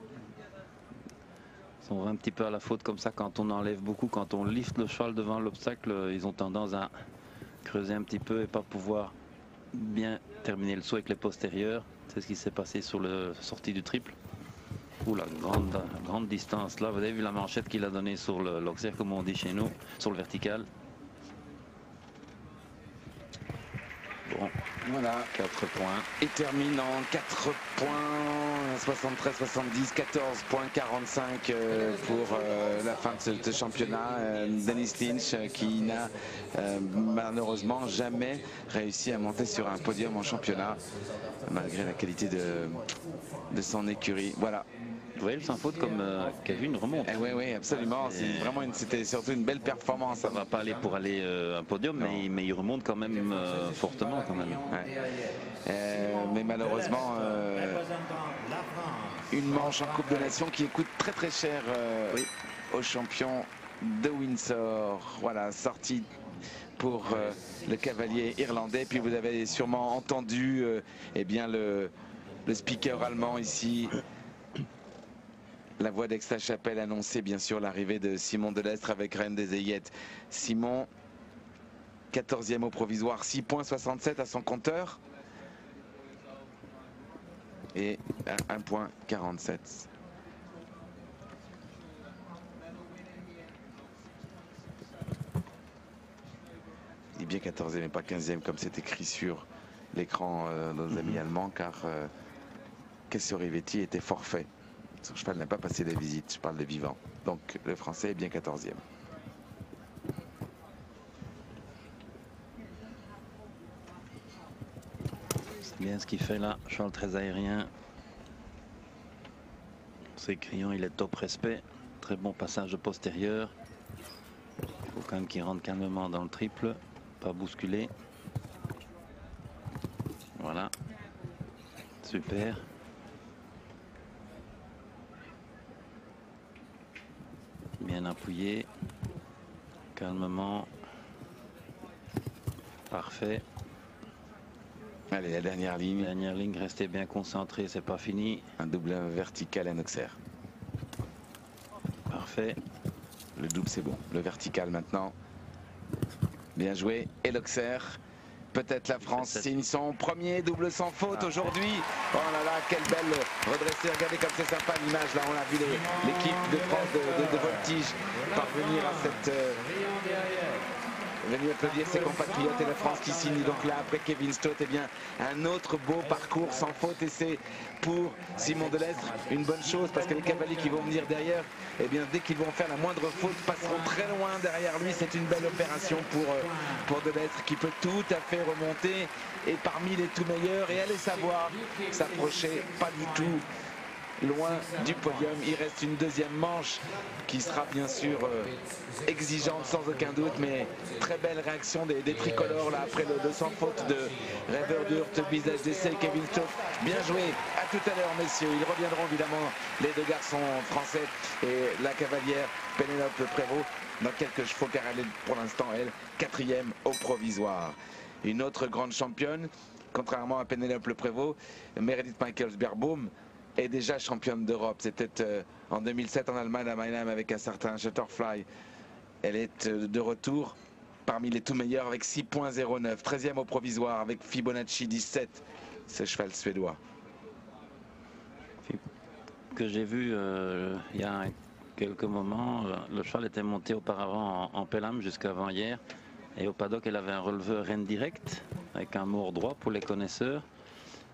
On va un petit peu à la faute comme ça quand on enlève beaucoup, quand on lifte le cheval devant l'obstacle, ils ont tendance à creuser un petit peu et pas pouvoir bien terminer le saut avec les postérieurs. C'est ce qui s'est passé sur la sortie du triple. Ouh, la grande distance là, vous avez vu la manchette qu'il a donnée sur l'Auxerre, comme on dit chez nous, sur le vertical. Bon, voilà, 4 points. Et termine en 4 points, 73-70, 14,45 pour la fin de ce championnat. Dennis Lynch qui n'a malheureusement jamais réussi à monter sur un podium en championnat, malgré la qualité de son écurie. Voilà. Vous voyez, sans faute comme Kevin remonte. Oui, absolument. C'était surtout une belle performance. Ça ne va pas aller pour aller un podium, mais il remonte quand même fortement. Quand même. Ouais. Mais malheureusement, une manche en Coupe des Nations qui coûte très cher aux champions de Windsor. Voilà, sortie pour le cavalier irlandais. Puis vous avez sûrement entendu eh bien le speaker allemand ici. La voix d'Aix-la-Chapelle annonçait bien sûr l'arrivée de Simon Delestre avec Reine des Aillettes. Simon, 14e au provisoire, 6,67 à son compteur. Et à 1,47. bien 14e et pas 15e comme c'est écrit sur l'écran de nos amis allemands, car Kessio Rivetti était forfait. Son cheval n'a pas passé la visite, je parle de vivant. Donc le Français est bien 14e. C'est bien ce qu'il fait là, cheval très aérien. C'est criant, il est top respect. Très bon passage de postérieur. Il faut quand même qu'il rentre calmement dans le triple, pas bousculer. Voilà. Super. Bien appuyé. Calmement. Parfait. Allez, la dernière ligne. Dernière ligne, restez bien concentré, c'est pas fini. Un double vertical à Auxerre. Parfait. Le double, c'est bon. Le vertical maintenant. Bien joué. Et l'Auxerre. Peut-être la France signe son premier double sans faute aujourd'hui. Oh là là, quelle belle redressée. Regardez comme c'est sympa l'image. Là, on a vu l'équipe de France de Voltige parvenir à cette... venir applaudir ses compatriotes et la France qui signe donc là après Kevin Stott. Eh bien un autre beau parcours sans faute, et c'est pour Simon Delettre une bonne chose, parce que les cavaliers qui vont venir derrière, eh bien dès qu'ils vont faire la moindre faute, passeront très loin derrière lui. C'est une belle opération pour Delettre, qui peut tout à fait remonter et parmi les tout meilleurs et aller savoir s'approcher pas du tout loin du podium. Il reste une deuxième manche qui sera bien sûr exigeante sans aucun doute, mais très belle réaction des tricolores là après le sans faute de Rêveur d'Hurt, visage d'essai, Kevin Stott. Bien joué, à tout à l'heure messieurs. Ils reviendront évidemment, les deux garçons français et la cavalière Pénélope Prévost dans quelques chevaux, car elle est pour l'instant elle 4e au provisoire. Une autre grande championne, contrairement à Pénélope Prévost, Meredith Michaels-Beerbohm est déjà championne d'Europe. C'était en 2007 en Allemagne à Mannheim avec un certain Shutterfly. Elle est de retour parmi les tout meilleurs avec 6.09. 13e au provisoire avec Fibonacci 17. Ce cheval suédois. Que j'ai vu il y a quelques moments, le cheval était monté auparavant en Pelham jusqu'avant hier. Et au paddock, elle avait un releveur reine direct avec un mort droit pour les connaisseurs.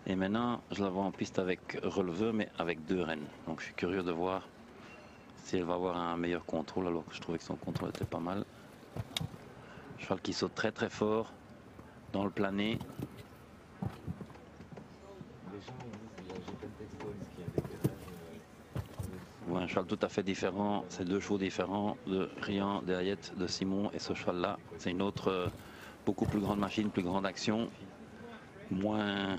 Et maintenant, je la vois en piste avec releveur, mais avec 2 rennes. Donc je suis curieux de voir si elle va avoir un meilleur contrôle, alors que je trouvais que son contrôle était pas mal. Cheval qui saute très très fort dans le plané. Ouais, un cheval tout à fait différent. C'est 2 chevaux différents de Rian, de Hayet, de Simon. Et ce cheval-là, c'est une autre, beaucoup plus grande machine, plus grande action, moins...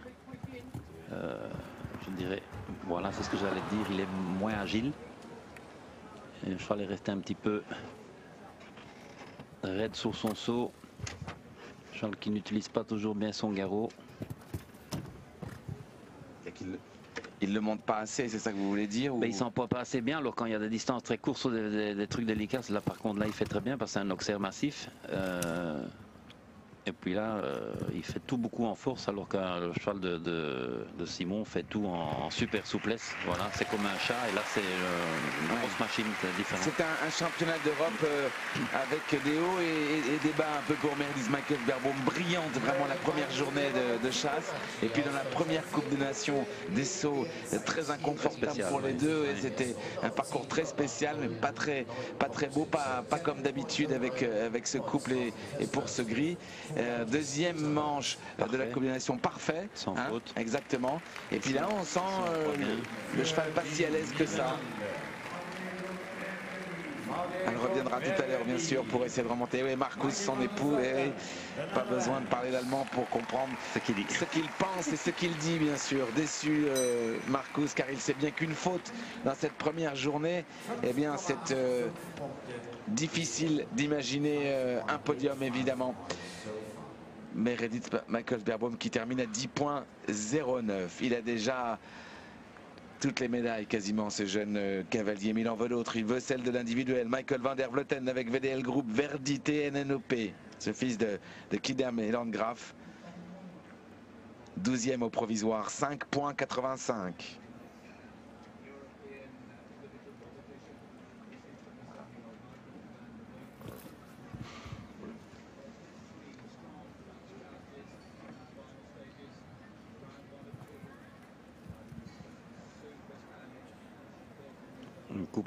je dirais, voilà, c'est ce que j'allais dire, il est moins agile. Et le cheval est resté un petit peu raide sur son saut. Cheval qui n'utilise pas toujours bien son garrot. Il ne le monte pas assez, c'est ça que vous voulez dire ou... Il s'emploie pas assez bien, alors quand il y a des distances très courtes ou des trucs délicats, là par contre là il fait très bien parce que c'est un Auxerre massif. Et puis là, il fait tout beaucoup en force, alors que le cheval de Simon fait tout en super souplesse. Voilà, c'est comme un chat, et là c'est une grosse machine différente. C'est un championnat d'Europe avec des hauts et des bas un peu pour Meredith Michaels-Beerbohm. Brillante vraiment la première journée de chasse. Et puis dans la première Coupe des Nations, des sauts très inconfortables pour les deux. Et c'était un parcours très spécial, mais pas très beau, pas comme d'habitude avec ce couple et pour ce gris. Deuxième manche de la Coupe des Nations, parfait. Sans faute. Exactement. Et puis là, on sent le cheval pas si à l'aise que ça. Elle reviendra tout à l'heure, bien sûr, pour essayer de remonter. Oui, Marcus, son époux, pas besoin de parler l'allemand pour comprendre ce qu'il pense et ce qu'il dit, bien sûr. Déçu, Marcus, car il sait bien qu'une faute dans cette première journée, eh bien, c'est difficile d'imaginer un podium, évidemment. Meredith Michaels-Beerbohm qui termine à 10.09. Il a déjà toutes les médailles quasiment, ce jeune cavalier, mais il en veut d'autres. Il veut celle de l'individuel. Michael van der Vleuten avec VDL Group, Verdi TNNOP, ce fils de Kidam et Landgraf. 12e au provisoire, 5.85.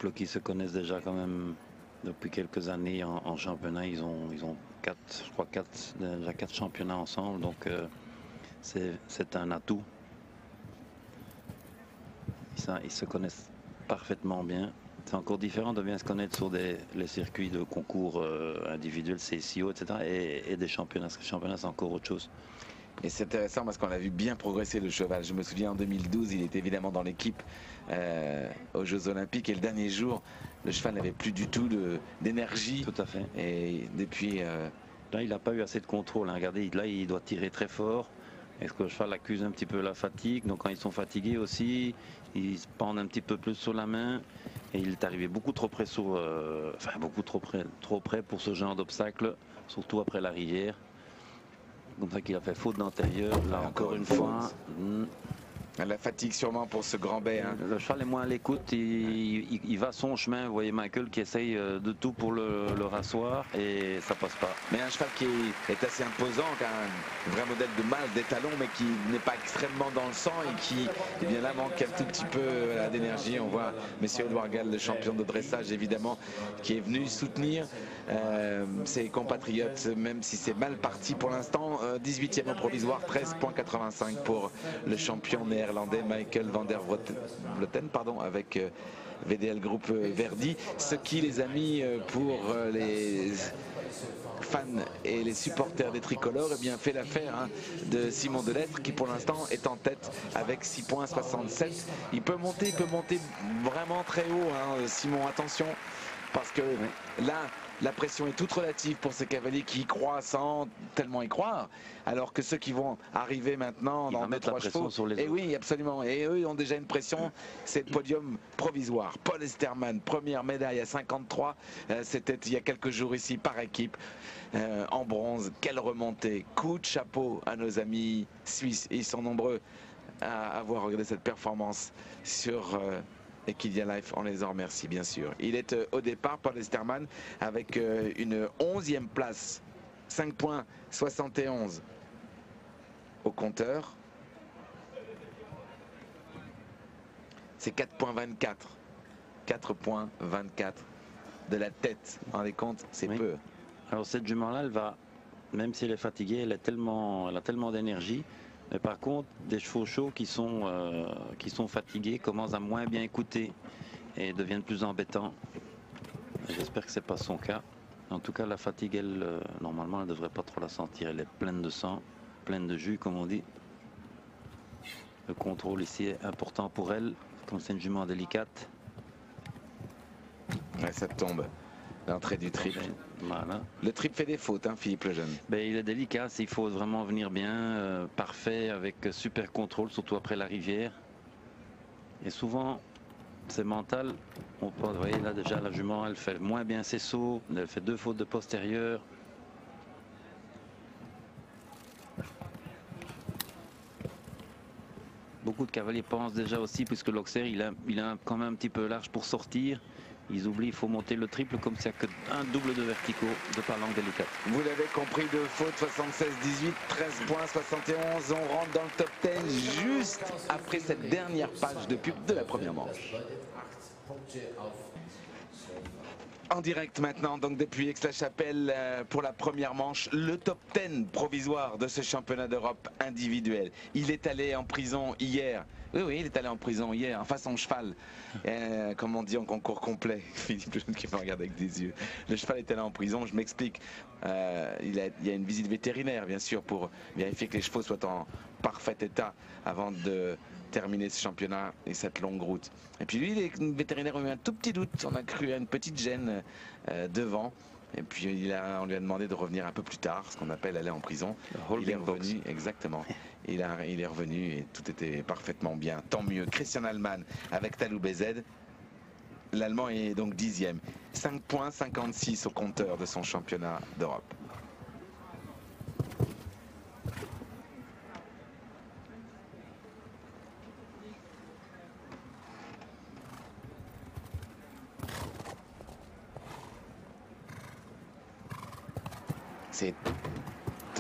couple qui se connaissent déjà quand même depuis quelques années en championnat. Ils ont déjà quatre championnats ensemble, donc c'est un atout. Ils se connaissent parfaitement bien. C'est encore différent de bien se connaître sur les circuits de concours individuels, CSIO, etc. et des championnats. Parce que les championnats, c'est encore autre chose. Et c'est intéressant parce qu'on a vu bien progresser le cheval. Je me souviens en 2012, il était évidemment dans l'équipe aux Jeux Olympiques. Et le dernier jour, le cheval n'avait plus du tout d'énergie. Tout à fait. Et depuis... Là, il n'a pas eu assez de contrôle. Hein. Regardez, là, il doit tirer très fort. Est-ce que le cheval accuse un petit peu la fatigue? Donc quand ils sont fatigués aussi, ils se pendent un petit peu plus sur la main. Et il est arrivé beaucoup trop près trop près pour ce genre d'obstacle, surtout après la rivière. Comme ça qu'il a fait faute d'antérieur. Là encore une fois. La fatigue sûrement pour ce grand B. Hein. Le cheval est moins à l'écoute, il va son chemin. Vous voyez Michael qui essaye de tout pour le rasseoir et ça passe pas. Mais un cheval qui est assez imposant, qui a un vrai modèle de mâle, d'étalon, mais qui n'est pas extrêmement dans le sang et qui là manque un tout petit peu d'énergie. On voit Monsieur Edouard Gall, le champion de dressage évidemment, qui est venu soutenir ses compatriotes, même si c'est mal parti pour l'instant. 18e au provisoire, 13,85 pour le champion néerlandais Michael van der Vleuten, avec VDL Group Verdi. Ce qui, les amis, pour les fans et les supporters des tricolores, eh bien, fait l'affaire de Simon Delettre, qui pour l'instant est en tête avec 6,67. Il peut monter vraiment très haut, Simon, attention, parce que là, la pression est toute relative pour ces cavaliers qui y croient sans tellement y croire, alors que ceux qui vont arriver maintenant dans 2-3 chevaux, sur les et oui, absolument, et eux ils ont déjà une pression. C'est le podium provisoire. Paul Esterman, première médaille à 53, c'était il y a quelques jours ici par équipe, en bronze. Quelle remontée, coup de chapeau à nos amis suisses, et ils sont nombreux à avoir regardé cette performance sur Equidia Life. On les en remercie bien sûr. Il est au départ, Paul Esterman, avec une 11e place, 5,71 au compteur. C'est 4,24. 4,24 de la tête. Vous vous rendez compte, c'est peu. Alors cette jument-là, elle va, même si elle est fatiguée, elle a tellement d'énergie. Mais par contre, des chevaux chauds qui sont fatigués commencent à moins bien écouter et deviennent plus embêtants. J'espère que ce n'est pas son cas. En tout cas, la fatigue, elle, normalement, elle ne devrait pas trop la sentir. Elle est pleine de sang, pleine de jus, comme on dit. Le contrôle ici est important pour elle, comme c'est une jument délicate. Ouais, ça tombe. L'entrée du triple. Voilà. Le triple fait des fautes, Philippe Lejeune. Ben, il est délicat, il faut vraiment venir bien, parfait, avec super contrôle, surtout après la rivière. Et souvent, c'est mental. Vous voyez là déjà, la jument, elle fait moins bien ses sauts, elle fait 2 fautes de postérieur. Beaucoup de cavaliers pensent déjà aussi, puisque l'Auxerre, il a quand même un petit peu large pour sortir. Ils oublient, il faut monter le triple, comme s'il n'y a qu'un double de verticaux de palanque délicate. Vous l'avez compris, de faute, 76-18, 13,71. On rentre dans le top 10 juste après cette dernière page de pub de la première manche. En direct maintenant, donc depuis Aix-la-Chapelle, pour la première manche, le top 10 provisoire de ce championnat d'Europe individuel. Il est allé en prison hier. Oui, il est allé en prison hier, face à son cheval. Comme on dit en concours complet, Philippe Lejeune qui me regarde avec des yeux. Le cheval est allé en prison, je m'explique. Il y a une visite vétérinaire, bien sûr, pour vérifier que les chevaux soient en parfait état avant de terminer ce championnat et cette longue route. Et puis lui, les vétérinaires ont eu un tout petit doute. On a cru à une petite gêne devant. Et puis on lui a demandé de revenir un peu plus tard, ce qu'on appelle aller en prison. Il est revenu, exactement. Il est revenu et tout était parfaitement bien. Tant mieux. Christian Allman avec Talou BZ. L'Allemand est donc 10e. 5,56 au compteur de son championnat d'Europe. C'est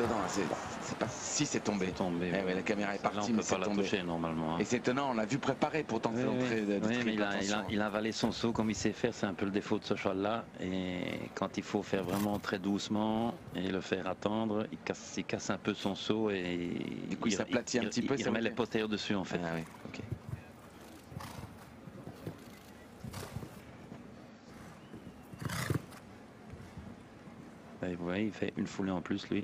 étonnant. C'est pas si c'est tombé. C'est tombé. Eh ouais, la caméra est Là, partie, on mais peut c'est pas la tombé. toucher normalement. Hein. Et c'est étonnant, on l'a vu préparer pour tenter l'entrée de Oui, mais triple. il a avalé son saut comme il sait faire, c'est un peu le défaut de ce cheval-là. Et quand il faut faire vraiment très doucement et le faire attendre, il casse un peu son saut et du coup, il s'aplatit un petit peu. Il remet les postérieurs dessus en fait. Ah oui, ok. Et vous voyez, il fait une foulée en plus lui.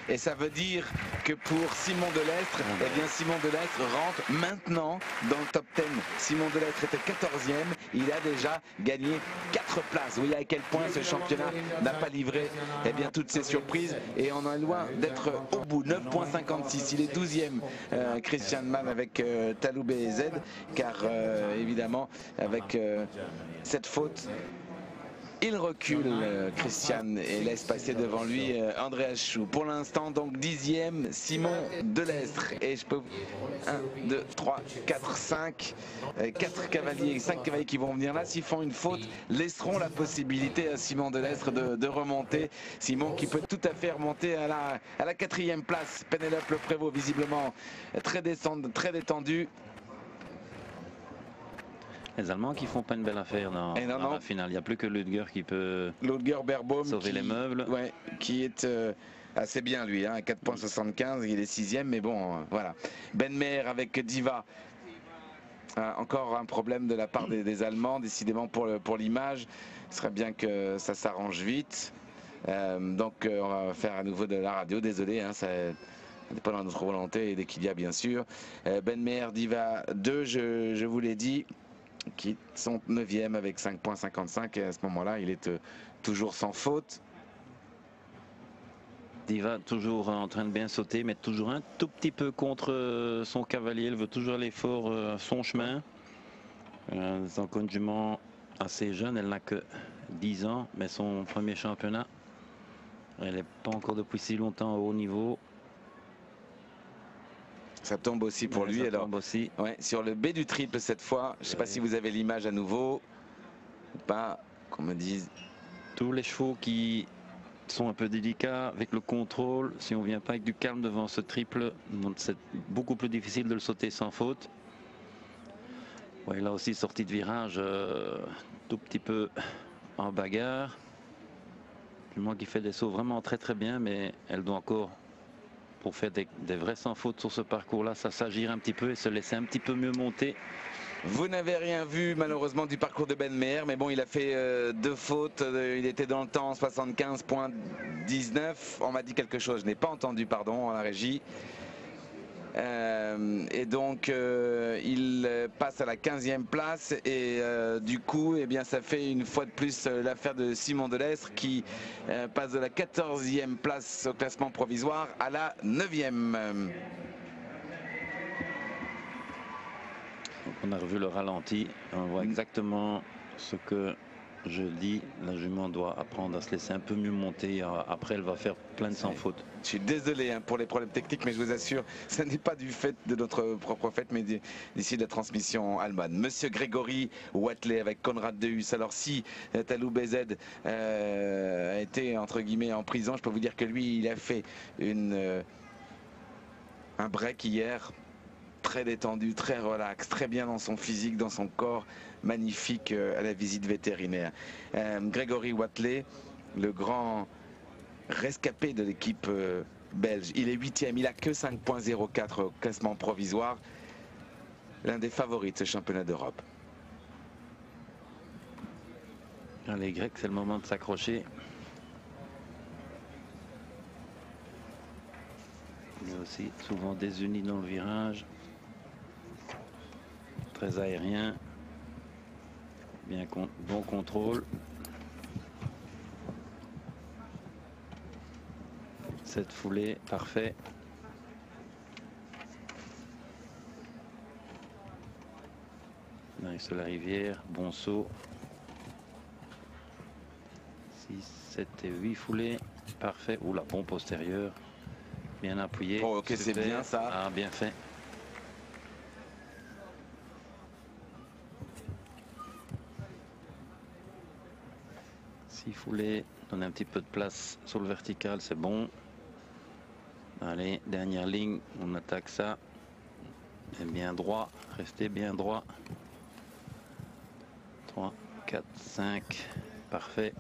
Et ça veut dire que pour Simon Delestre, eh bien Simon Delestre rentre maintenant dans le top 10. Simon Delestre était 14e, il a déjà gagné 4 places. Vous voyez à quel point ce championnat n'a pas livré eh bien, toutes ces surprises et on est loin d'être au bout. 9,56, il est 12e Christian Mann avec Talou BZ, car évidemment avec cette faute, il recule Christian et laisse passer devant lui Andreas Chou. Pour l'instant donc 10e Simon Delestre. Et je peux 1, 2, 3, 4, 5, 4 cavaliers, 5 cavaliers qui vont venir là. S'ils font une faute, laisseront la possibilité à Simon Delestre de remonter. Simon qui peut tout à fait remonter à la 4e place. Pénélope Le Prévost visiblement très détendu. Les Allemands qui font pas une belle affaire dans la finale. Il n'y a plus que Ludger qui peut sauver les meubles. Ouais, qui est assez bien lui, hein, à 4,75, il est 6e, mais bon, voilà. Ben Meher avec Diva. Encore un problème de la part des Allemands, décidément pour l'image. Ce serait bien que ça s'arrange vite. Donc on va faire à nouveau de la radio, désolé, hein, ça n'est pas dans notre volonté et dès qu'il y a bien sûr. Ben Meher, Diva 2, je vous l'ai dit, qui sont 9e avec 5,55 et à ce moment-là il est toujours sans faute. Diva toujours en train de bien sauter, mais toujours un tout petit peu contre son cavalier. Elle veut toujours aller fort à son chemin. C'est encore une jument assez jeune, elle n'a que 10 ans, mais son premier championnat, elle n'est pas encore depuis si longtemps au haut niveau. Ça tombe aussi pour lui. Alors, aussi. Ouais, sur le B du triple cette fois. Je ne sais pas si vous avez l'image à nouveau. Pas qu'on me dise. Tous les chevaux qui sont un peu délicats avec le contrôle. Si on ne vient pas avec du calme devant ce triple, c'est beaucoup plus difficile de le sauter sans faute. Ouais, là aussi sortie de virage, tout petit peu en bagarre. Du moins qui fait des sauts vraiment très très bien, mais elle doit encore, pour faire des vrais sans faute sur ce parcours-là, ça s'agir un petit peu et se laisser un petit peu mieux monter. Vous n'avez rien vu malheureusement du parcours de Ben Meher, mais bon, il a fait 2 fautes, il était dans le temps 75,19. On m'a dit quelque chose, je n'ai pas entendu, pardon, à la régie. Et donc il passe à la 15e place et du coup eh bien, ça fait une fois de plus l'affaire de Simon Delestre qui passe de la 14e place au classement provisoire à la 9e. Donc on a revu le ralenti, on voit exactement ce que je dis. La jument doit apprendre à se laisser un peu mieux monter. Après, elle va faire plein de sans faute. Je suis désolé pour les problèmes techniques, mais je vous assure, ce n'est pas du fait de notre propre fait, mais d'ici de la transmission allemande. Monsieur Grégory Watley avec Conrad Dehus. Alors si Talou BZ a été entre guillemets en prison, je peux vous dire que lui, il a fait un break hier. Très détendu, très relax, très bien dans son physique, dans son corps, magnifique à la visite vétérinaire. Grégory Watley, le grand rescapé de l'équipe belge, il est 8e, il a que 5,04 au classement provisoire, l'un des favoris de ce championnat d'Europe. Les Grecs, c'est le moment de s'accrocher. Mais aussi souvent désunis dans le virage. Très aérien, bien bon contrôle. Cette foulée, parfait. On arrive sur la rivière, bon saut. 6, 7 et 8 foulées, parfait. Ou la pompe postérieure, bien appuyé. Oh, ok, c'est bien ça. Ah, bien fait. Foulée, donner un petit peu de place sur le vertical, c'est bon. Allez, dernière ligne, on attaque ça. Et bien droit, restez bien droit. 3, 4, 5, parfait.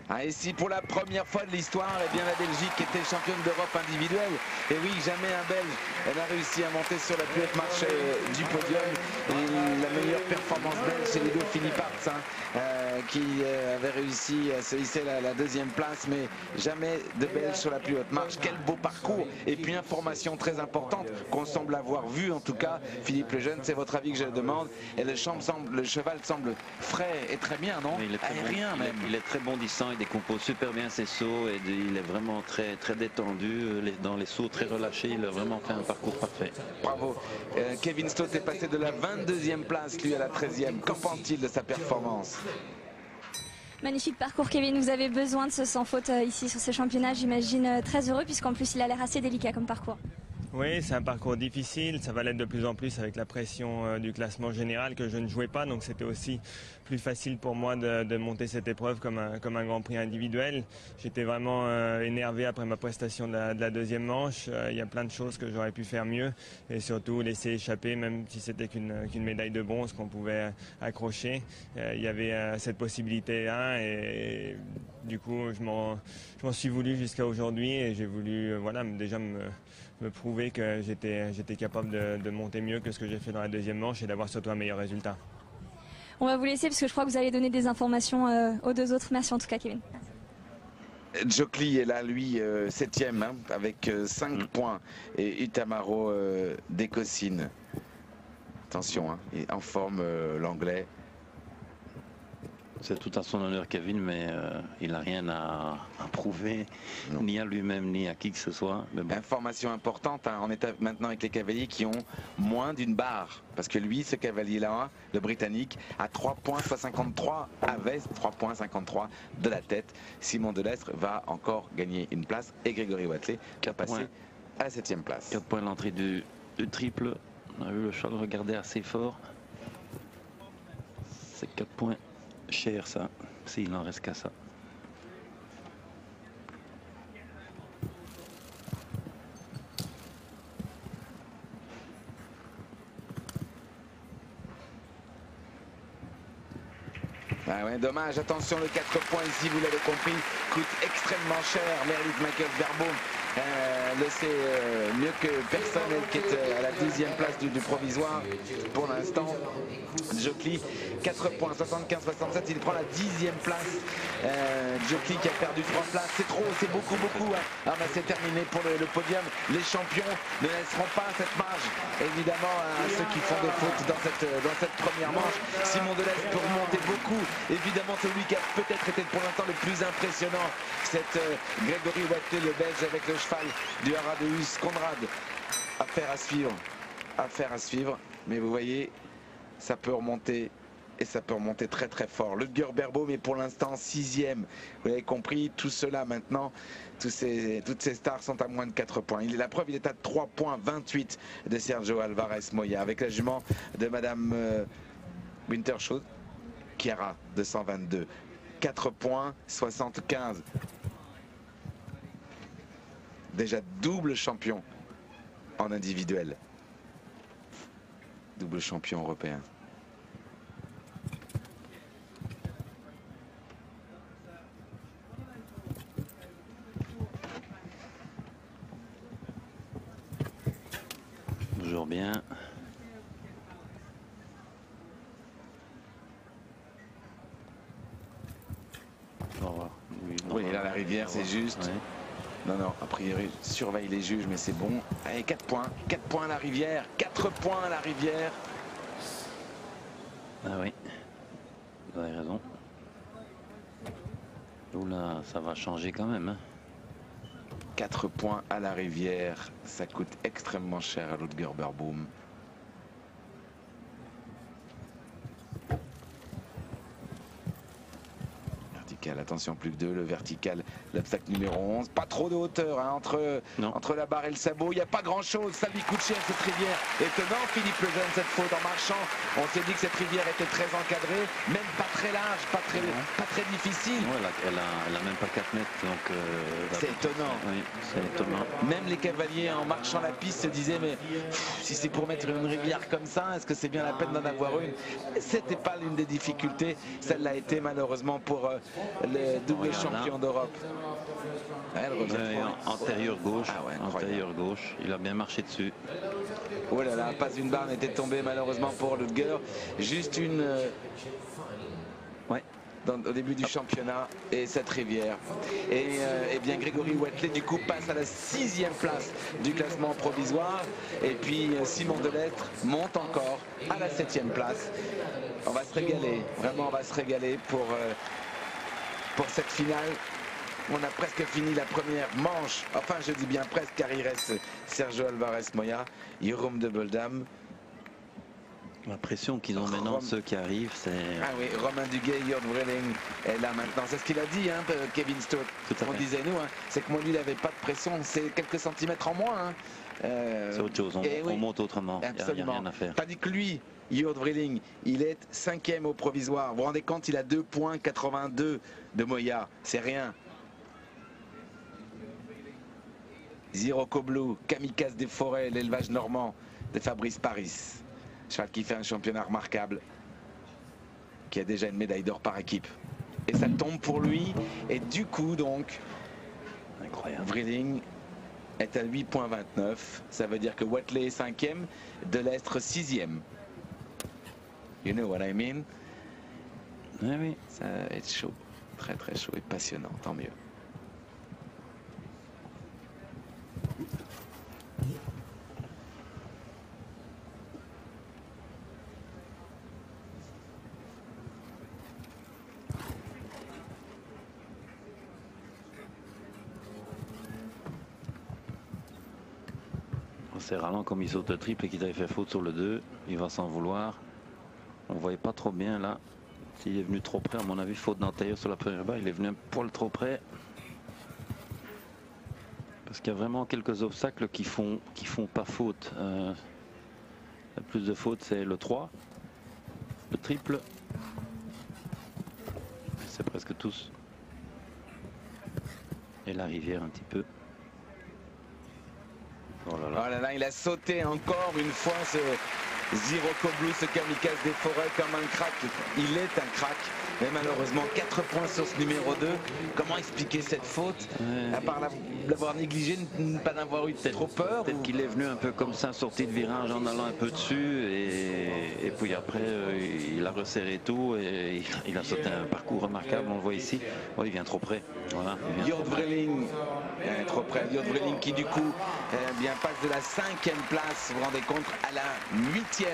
Ah, et si pour la première fois de l'histoire, eh bien la Belgique était championne d'Europe individuelle. Et oui, jamais un Belge n'a réussi à monter sur la plus haute marche du podium. Et la meilleure performance belge, c'est Ludo Philippe Arts, qui avait réussi à se hisser la deuxième place, mais jamais de Belge sur la plus haute marche. Quel beau parcours! Et puis information très importante qu'on semble avoir vue, en tout cas, Philippe Lejeune, c'est votre avis que je demande. Et le cheval semble frais et très bien, non? Il est très aérien bon, même. il est très bondissant, il décompose super bien ses sauts et il est vraiment très détendu dans les sauts, très relâché. Il a vraiment fait un parcours parfait. Bravo. Kevin Stott est passé de la 22e place, lui, à la 13e. Qu'en pense-t-il de sa performance? Magnifique parcours, Kevin. Vous avez besoin de ce sans faute ici sur ces championnats. J'imagine très heureux puisqu'en plus il a l'air assez délicat comme parcours. Oui, c'est un parcours difficile, ça va l'être de plus en plus avec la pression du classement général que je ne jouais pas, donc c'était aussi plus facile pour moi de monter cette épreuve comme un Grand Prix individuel. J'étais vraiment énervé après ma prestation de la deuxième manche. Il y a plein de choses que j'aurais pu faire mieux et surtout laisser échapper, même si c'était qu'une médaille de bronze qu'on pouvait accrocher. Il y avait cette possibilité-là et du coup je m'en suis voulu jusqu'à aujourd'hui et j'ai voulu déjà me prouver que j'étais capable de monter mieux que ce que j'ai fait dans la deuxième manche et d'avoir surtout un meilleur résultat. On va vous laisser parce que je crois que vous allez donner des informations aux deux autres. Merci en tout cas, Kevin. Jokli est là, lui, 7e, avec 5 points. Et Utamaro Dekosine. Attention, il est en forme, l'anglais. C'est tout à son honneur, Kevin, mais il n'a rien à prouver, non. Ni à lui-même, ni à qui que ce soit. Mais bon. Information importante, on est maintenant avec les cavaliers qui ont moins d'une barre. Parce que lui, ce cavalier-là, le Britannique, a 3,53 avait 3,53 de la tête. Simon Delestre va encore gagner une place et Grégory Watley qui a passé à la 7e place. 4 points l'entrée du triple. On a vu le cheval regarder assez fort. C'est 4 points. Cher ça, s'il n'en reste qu'à ça. Ah ouais, dommage, attention, le 4 points ici, vous l'avez compris, coûte extrêmement cher. Meredith Michaels-Verboom le sait mieux que personne, elle qui est à la 10e place du provisoire pour l'instant. Jokli, 4 points, 75-67, il prend la 10e place. Jokli qui a perdu 3 places, c'est trop, c'est beaucoup. Ah bah c'est terminé pour le podium. Les champions ne laisseront pas cette marge, évidemment, à ceux qui font des fautes dans cette première manche. Simon Delestre peut remonter beaucoup. Évidemment, celui qui a peut-être été pour l'instant le plus impressionnant, c'est Grégory Watley, le Belge, avec le cheval du Haras de Hus Conrad. Affaire à suivre, mais vous voyez, ça peut remonter et ça peut remonter très fort. Ludger Berbaum est pour l'instant 6e. Vous avez compris, tout cela maintenant, toutes ces stars sont à moins de 4 points. La preuve, il est à 3 points 28 de Sergio Alvarez Moya avec la jument de Madame Wintershoot, Chiara de 122. 4 points 75. Déjà double champion en individuel. Double champion européen. Toujours bien. Oui, là la rivière c'est juste. Ouais. Non, a priori, surveille les juges, mais c'est bon. Allez, 4 points à la rivière, 4 points à la rivière. Ah oui, vous avez raison. Oula, ça va changer quand même. 4 points à la rivière, ça coûte extrêmement cher à Ludger Berbaum. vertical, attention, plus que 2, le vertical, l'obstacle numéro 11. Pas trop de hauteur hein, entre la barre et le sabot, il n'y a pas grand chose, ça lui coûte cher cette rivière. Étonnant Philippe Lejeune, cette faute en marchant, on s'est dit que cette rivière était très encadrée, même pas très large, pas très difficile. Ouais, elle a même pas 4 mètres, donc c'est étonnant. Oui, c'est étonnant. Même les cavaliers en marchant la piste se disaient mais si c'est pour mettre une rivière comme ça, est-ce que c'est bien la peine d'en avoir une? C'était pas l'une des difficultés, ça l'a été malheureusement pour le double champion d'Europe. Antérieur gauche, antérieur gauche, il a bien marché dessus. Oh là là, pas une barre n'était tombée malheureusement pour Ludger, juste une au début du championnat et cette rivière. Et bien Grégory Watley du coup passe à la 6e place du classement provisoire. Et puis Simon Delettre monte encore à la 7e place. On va se régaler, vraiment on va se régaler pour cette finale. On a presque fini la première manche, enfin je dis bien presque car il reste Sergio Alvarez Moya, Jérôme de Boldam. La pression qu'ils ont maintenant, ceux qui arrivent, c'est... Ah oui, Romain Duguay, Jörg Vreeling est là maintenant. C'est ce qu'il a dit, hein, Kevin Stott. On disait nous, hein, c'est que moi lui, il n'avait pas de pression. C'est quelques centimètres en moins. Hein. C'est autre chose, on monte autrement. Absolument. Il n'y a rien à faire. Tandis que lui, Jörg Vreeling, il est 5e au provisoire. Vous vous rendez compte, il a 2,82 de Moya. C'est rien. Zirocco Blue, Kamikaze des Forêts, l'élevage normand de Fabrice Paris. Cheval qui fait un championnat remarquable, qui a déjà une médaille d'or par équipe. Et ça tombe pour lui. Et du coup, donc, incroyable. Vreeling est à 8,29. Ça veut dire que Watley est 5e, Delettre 6e. You know what I mean? Oui, oui. Ça va être chaud. Très très chaud et passionnant, tant mieux. C'est ralent comme il saute le triple et qu'il avait fait faute sur le 2. Il va s'en vouloir. On ne voyait pas trop bien là. S'il est venu trop près, à mon avis, faute d'antérieur sur la première barre. Il est venu un poil trop près. Parce qu'il y a vraiment quelques obstacles qui font pas faute. Le plus de fautes, c'est le 3. Le triple. C'est presque tous. Et la rivière un petit peu. Oh là là, il a sauté encore une fois ce Zirocco Blue, ce Kamikaze des Forêts comme un crack. Il est un crack. Mais malheureusement 4 points sur ce numéro 2. Comment expliquer cette faute? À part l'avoir négligé, ne pas avoir eu trop peur? Peut-être qu'il est venu un peu comme ça, sorti de virage en allant un peu dessus. Et puis après, il a resserré tout et il a sauté un parcours remarquable. On le voit ici. Oh, il vient trop près. Voilà, Jörg Vreeling trop près. Jörg Vreeling qui du coup bien passe de la 5e place, vous vous rendez compte, à la 8e.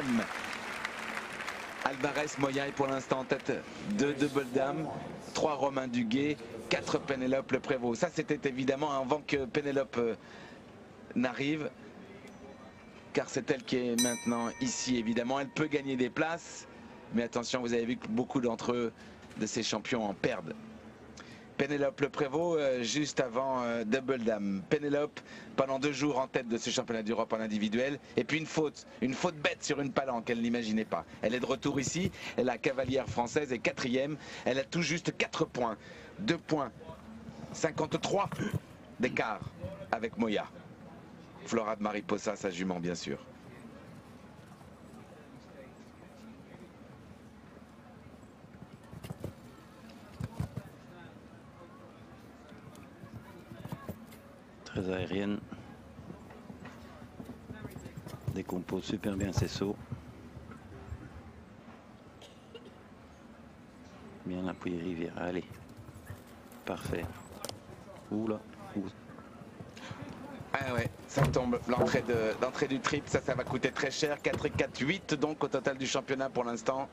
Alvarez Moya est pour l'instant en tête de Double Dame, 3 Romain Duguay, 4 Pénélope Le Prévost. Ça c'était évidemment avant que Pénélope n'arrive, car c'est elle qui est maintenant ici évidemment. Elle peut gagner des places, mais attention, vous avez vu que beaucoup d'entre eux, de ces champions, en perdent. Pénélope Le Prévost juste avant Double Dame. Pénélope pendant 2 jours en tête de ce championnat d'Europe en individuel. Et puis une faute bête sur une palanque, elle n'imaginait pas. Elle est de retour ici, la cavalière française est 4e. Elle a tout juste 4 points. 2 points, 53 d'écart avec Moya. Flora de Mariposa, sa jument bien sûr. Très aérienne. Décompose super bien ses sauts. Bien appuyé rivière. Allez. Parfait. Oula. Ah ouais, ça tombe. L'entrée du triple, ça va coûter très cher. 4 et 4, 8 donc au total du championnat pour l'instant.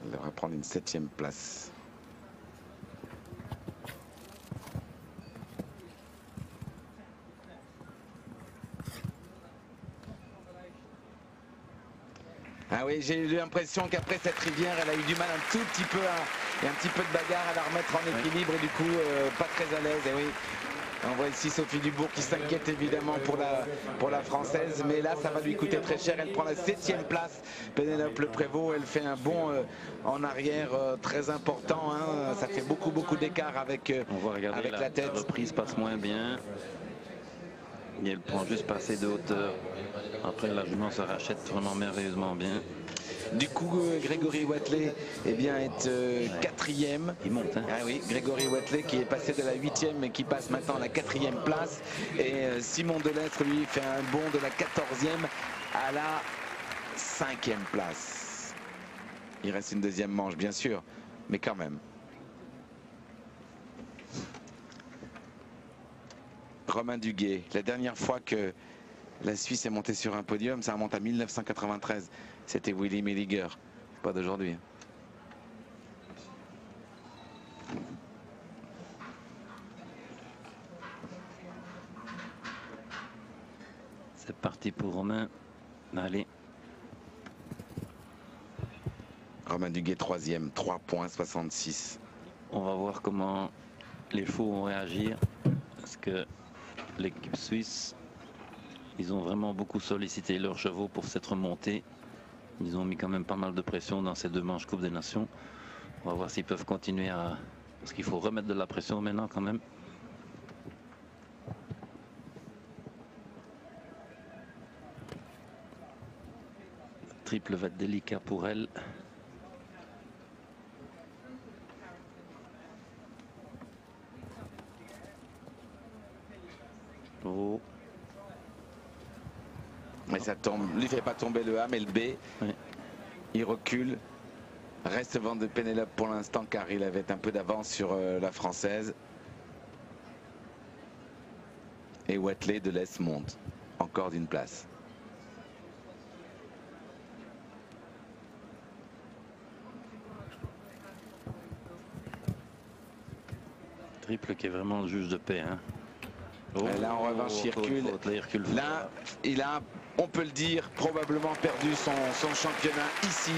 Elle va prendre une 7e place. Ah oui, j'ai eu l'impression qu'après cette rivière, elle a eu du mal un tout petit peu et un petit peu de bagarre à la remettre en équilibre et du coup pas très à l'aise. Et oui, on voit ici Sophie Dubourg qui s'inquiète évidemment pour la française, mais là ça va lui coûter très cher. Elle prend la 7e place. Pénélope Le Prévost, elle fait un bond en arrière très important. Hein. Ça fait beaucoup d'écart avec, on va regarder avec la tête. La reprise passe moins bien. Et elle prend juste pas assez de hauteur. Après, la jument se rachète vraiment merveilleusement bien. Du coup, Grégory Watley est 4e. Il monte. Hein. Ah oui, Grégory Watley qui est passé de la 8e mais qui passe maintenant à la 4e place. Et Simon Delestre, lui, fait un bond de la 14e à la 5e place. Il reste une deuxième manche, bien sûr, mais quand même. Romain Duguay, la dernière fois que la Suisse est montée sur un podium, ça remonte à 1993. C'était Willy Melliger, pas d'aujourd'hui. C'est parti pour Romain. Allez. Romain Duguay 3e, 3,66. On va voir comment les chevaux vont réagir. Parce que l'équipe suisse, ils ont vraiment beaucoup sollicité leurs chevaux pour cette remontée. Ils ont mis quand même pas mal de pression dans ces 2 manches Coupe des Nations. On va voir s'ils peuvent continuer à... Parce qu'il faut remettre de la pression maintenant quand même. Le triple va être délicat pour elle. Oh. Mais ça tombe, lui fait pas tomber le A mais le B. Oui. Il recule. Reste devant de Pénélope pour l'instant car il avait un peu d'avance sur la française. Et Watley de l'Est monte encore d'une place. Triple qui est vraiment le juge de paix. Hein. Oh, là en revanche il recule. Là il a, on peut le dire, probablement perdu son championnat ici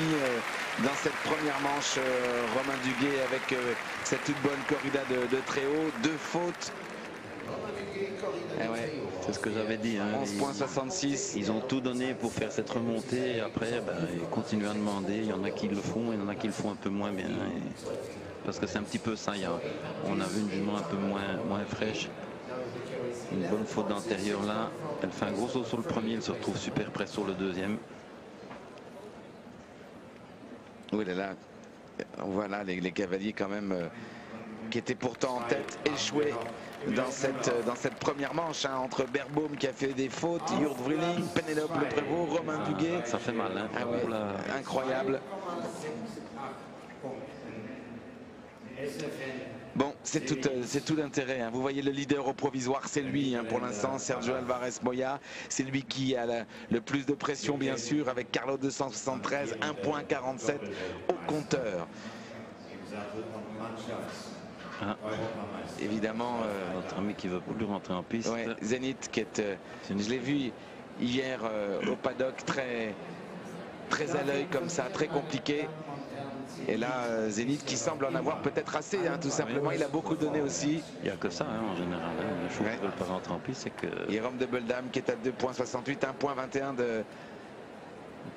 dans cette première manche. Romain Duguay avec cette toute bonne corrida de très haut. 2 fautes. Eh ouais. C'est ce que j'avais dit. Hein. 11,66. Ils ont tout donné pour faire cette remontée. Et après, ils continuent à demander. Il y en a qui le font, il y en a qui le font un peu moins bien. Parce que c'est un petit peu ça. On a vu une jument un peu moins fraîche. Une bonne faute d'antérieur là. Elle fait un gros saut sur le premier. Elle se retrouve super près sur le deuxième. Oui, là, voilà les cavaliers quand même qui étaient pourtant en tête, échoués dans cette première manche hein, entre Berbaum qui a fait des fautes, Jurt Vrüling, Pénélope Le Prévost, Romain Duguay. Ça fait mal. Hein, ah ouais, incroyable. Bon, c'est tout l'intérêt. Hein. Vous voyez le leader au provisoire, c'est lui hein, pour l'instant, Sergio Alvarez Moya. C'est lui qui a le plus de pression, bien sûr, avec Carlo 273, 1,47 au compteur. Ah. Évidemment, notre ami qui ne veut plus rentrer en piste. Ouais, Zénith qui est, je l'ai vu hier au paddock très à l'œil comme ça, très compliqué. Et là, Zénith qui semble en avoir peut-être assez, hein, tout simplement. Il a beaucoup donné aussi. Il n'y a que ça hein, en général. Hein. Les chevaux qui ne veulent pas rentrer en piste, c'est que... Jérôme de Beldam qui est à 2,68, 1,21 de...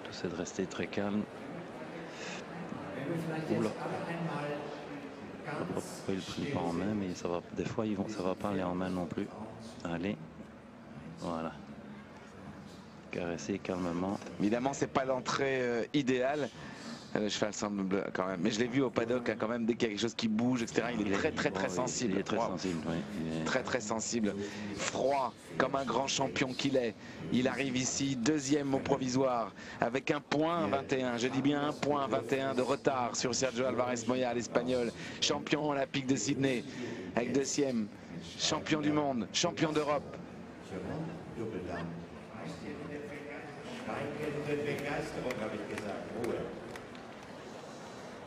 Tout c'est de rester très calme. Oula. Je ne sais pas pourquoi ils ne le prennent pas en main, mais ça va, des fois ça ne va pas aller en main non plus. Allez, voilà. Caresser calmement. Évidemment, c'est pas l'entrée idéale. Le cheval semble quand même, mais je l'ai vu au paddock hein, quand même, dès qu'il y a quelque chose qui bouge, etc. Il est très sensible. Il est très sensible, oui. Très sensible. Froid, comme un grand champion qu'il est. Il arrive ici, 2e au provisoire, avec 1,21. Je dis bien 1,21 de retard sur Sergio Alvarez Moya, l'Espagnol. Champion olympique de Sydney, avec 2e. Champion du monde, champion d'Europe.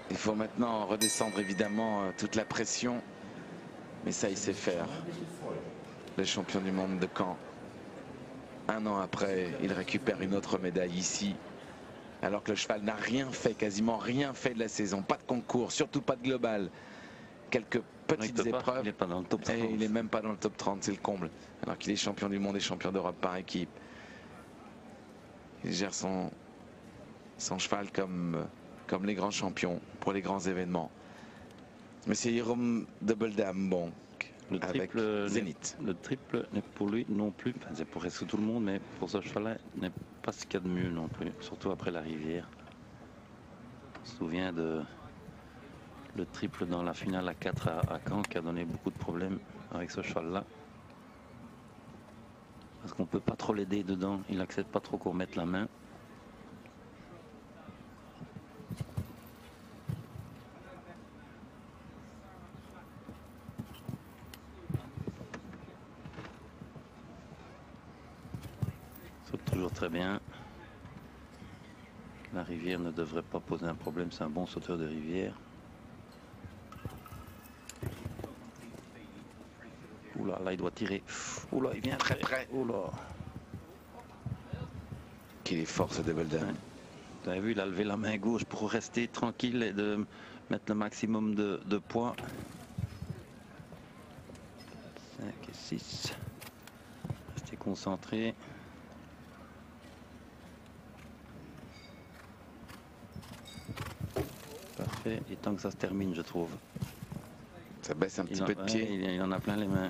Il faut maintenant redescendre évidemment toute la pression, mais ça il sait faire. Le champion du monde de Caen. Un an après, il récupère une autre médaille ici. alors que le cheval n'a rien fait, quasiment rien fait de la saison. Pas de concours, surtout pas de global. Quelques petites épreuves. Il n'est pas dans le top 30. Et il n'est même pas dans le top 30, c'est le comble. Alors qu'il est champion du monde et champion d'Europe par équipe. Il gère son cheval comme les grands champions pour les grands événements. Mais c'est Jérôme Double Dame, bon, le avec triple, Zénith. Le triple n'est pour lui non plus, enfin, c'est pour presque tout le monde, mais pour ce cheval-là, n'est pas ce qu'il y a de mieux non plus, surtout après la rivière. On se souvient de le triple dans la finale à 4 à Caen qui a donné beaucoup de problèmes avec ce cheval-là. Parce qu'on ne peut pas trop l'aider dedans, il n'accepte pas trop qu'on mette la main. Saute toujours très bien. La rivière ne devrait pas poser un problème, c'est un bon sauteur de rivière. Oula, là il doit tirer. Oula, il vient très près. Oula. Qu'il est fort ce Double Dame. Ouais. Vous avez vu, il a levé la main gauche pour rester tranquille et de mettre le maximum de poids. 5 et 6. Restez concentré. Parfait. Et tant que ça se termine, je trouve. Ça baisse un petit peu de pied. Il en a plein les mains.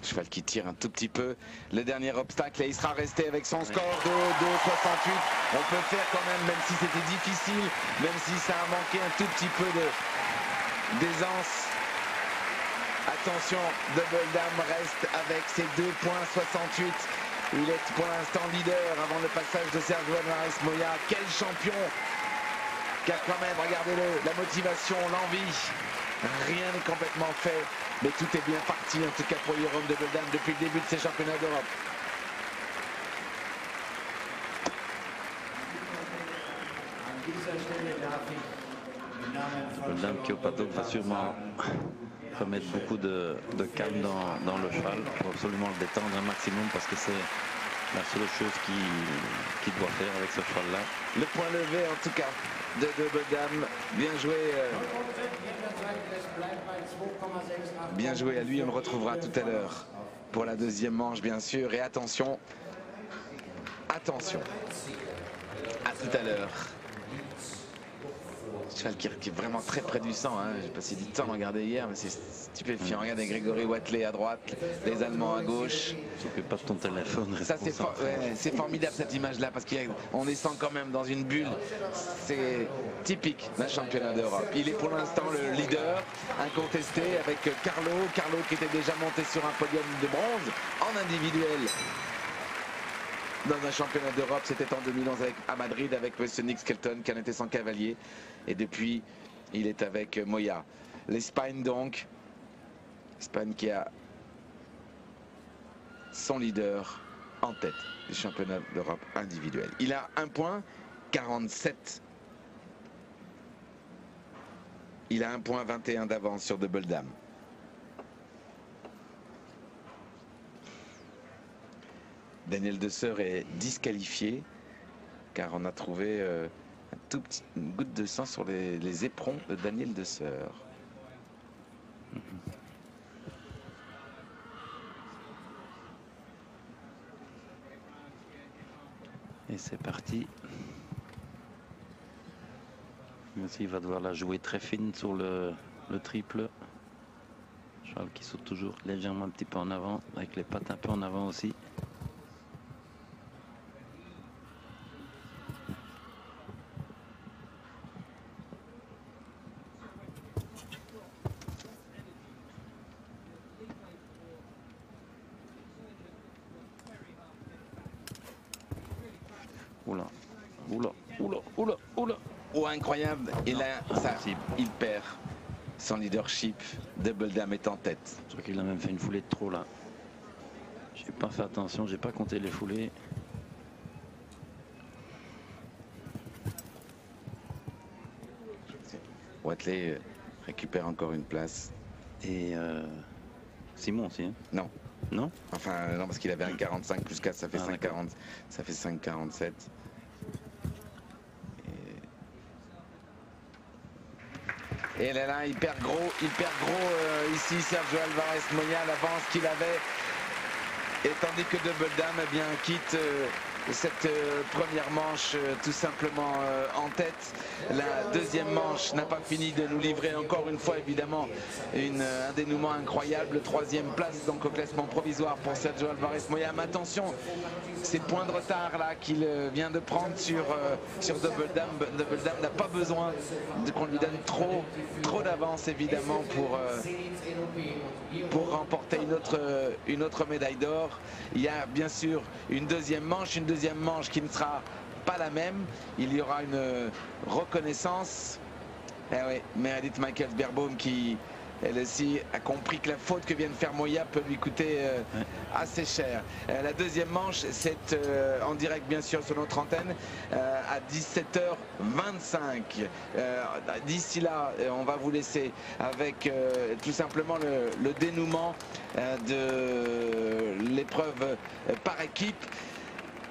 Cheval qui tire un tout petit peu. Le dernier obstacle et il sera resté avec son score de 68. On peut faire quand même si c'était difficile, même si ça a manqué un tout petit peu d'aisance. Attention, Double Dame reste avec ses 2,68. Il est pour l'instant leader avant le passage de Sergio Alvarez Moya. Quel champion qui a quand même, regardez-le, la motivation, l'envie. Rien n'est complètement fait, mais tout est bien parti, en tout cas pour Jérôme Double Dame depuis le début de ces championnats d'Europe. Double Dame qui au paddock va sûrement remettre beaucoup de calme dans le cheval. Il faut absolument le détendre un maximum parce que c'est la seule chose qu'il doit faire avec ce cheval-là. Le point levé en tout cas de Double Dame. Bien joué. Bien joué à lui, on le retrouvera tout à l'heure pour la deuxième manche bien sûr. Et attention, attention, à tout à l'heure. Cheval qui est vraiment très près du sang, hein. J'ai passé du temps à regarder hier, mais c'est stupéfiant. Regardez Grégory Watley à droite, les Allemands à gauche. S'occupe pas de ton téléphone. Ça c'est formidable cette image-là parce qu'on est sent quand même dans une bulle. C'est typique d'un championnat d'Europe. Il est pour l'instant le leader incontesté avec Carlo qui était déjà monté sur un podium de bronze en individuel. Dans un championnat d'Europe, c'était en 2011 à Madrid avec Monsieur Nick Skelton qui en était son cavalier. Et depuis, il est avec Moya. L'Espagne donc. L'Espagne qui a son leader en tête du championnat d'Europe individuel. Il a 1 point, 47. Il a 1 point 21 d'avance sur Double Dame. Daniel Desseur est disqualifié car on a trouvé une goutte de sang sur les éperons de Daniel Desseur. Et c'est parti. Lui aussi, il va devoir la jouer très fine sur le triple. Charles qui saute toujours légèrement un petit peu en avant, avec les pattes un peu en avant aussi. Oh, incroyable. Et là, il perd son leadership. Double Dame est en tête. Je crois qu'il a même fait une foulée de trop là. J'ai pas fait attention, j'ai pas compté les foulées. Watley récupère encore une place. Et Simon aussi. Hein. Non. Non. Enfin non, parce qu'il avait un 45 plus 4, ça fait 5,40. Ça fait 5,47. Et là, hyper gros ici Sergio Alvarez Moya, l'avance qu'il avait. Et tandis que Double Dame eh bien, quitte cette première manche tout simplement en tête. La deuxième manche n'a pas fini de nous livrer encore une fois évidemment un dénouement incroyable. Troisième place donc au classement provisoire pour Sergio Alvarez Moya. Mais attention, ces points de retard là qu'il vient de prendre sur Double Dame. Double Dame n'a pas besoin qu'on lui donne trop d'avance évidemment pour remporter une autre médaille d'or. Il y a bien sûr une deuxième manche qui ne sera pas la même. Il y aura une reconnaissance. Eh oui, Meredith Michaels-Beerbaum qui elle aussi a compris que la faute que vient de faire Moya peut lui coûter assez cher. La deuxième manche, c'est en direct bien sûr sur notre antenne à 17h25. D'ici là, on va vous laisser avec tout simplement le dénouement de l'épreuve par équipe.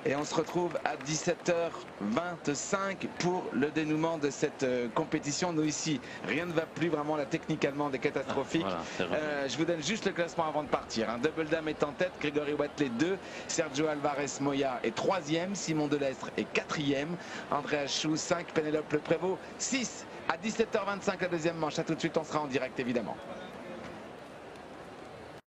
Et on se retrouve à 17h25 pour le dénouement de cette compétition. Nous ici, rien ne va plus, vraiment la technique allemande est catastrophique. Je vous donne juste le classement avant de partir. Double Dame est en tête, Grégory Watley 2, Sergio Alvarez Moya est 3e, Simon Delestre est 4e, Andreas Schou 5, Pénélope Le Prévost 6. À 17h25 la deuxième manche. À tout de suite, on sera en direct évidemment.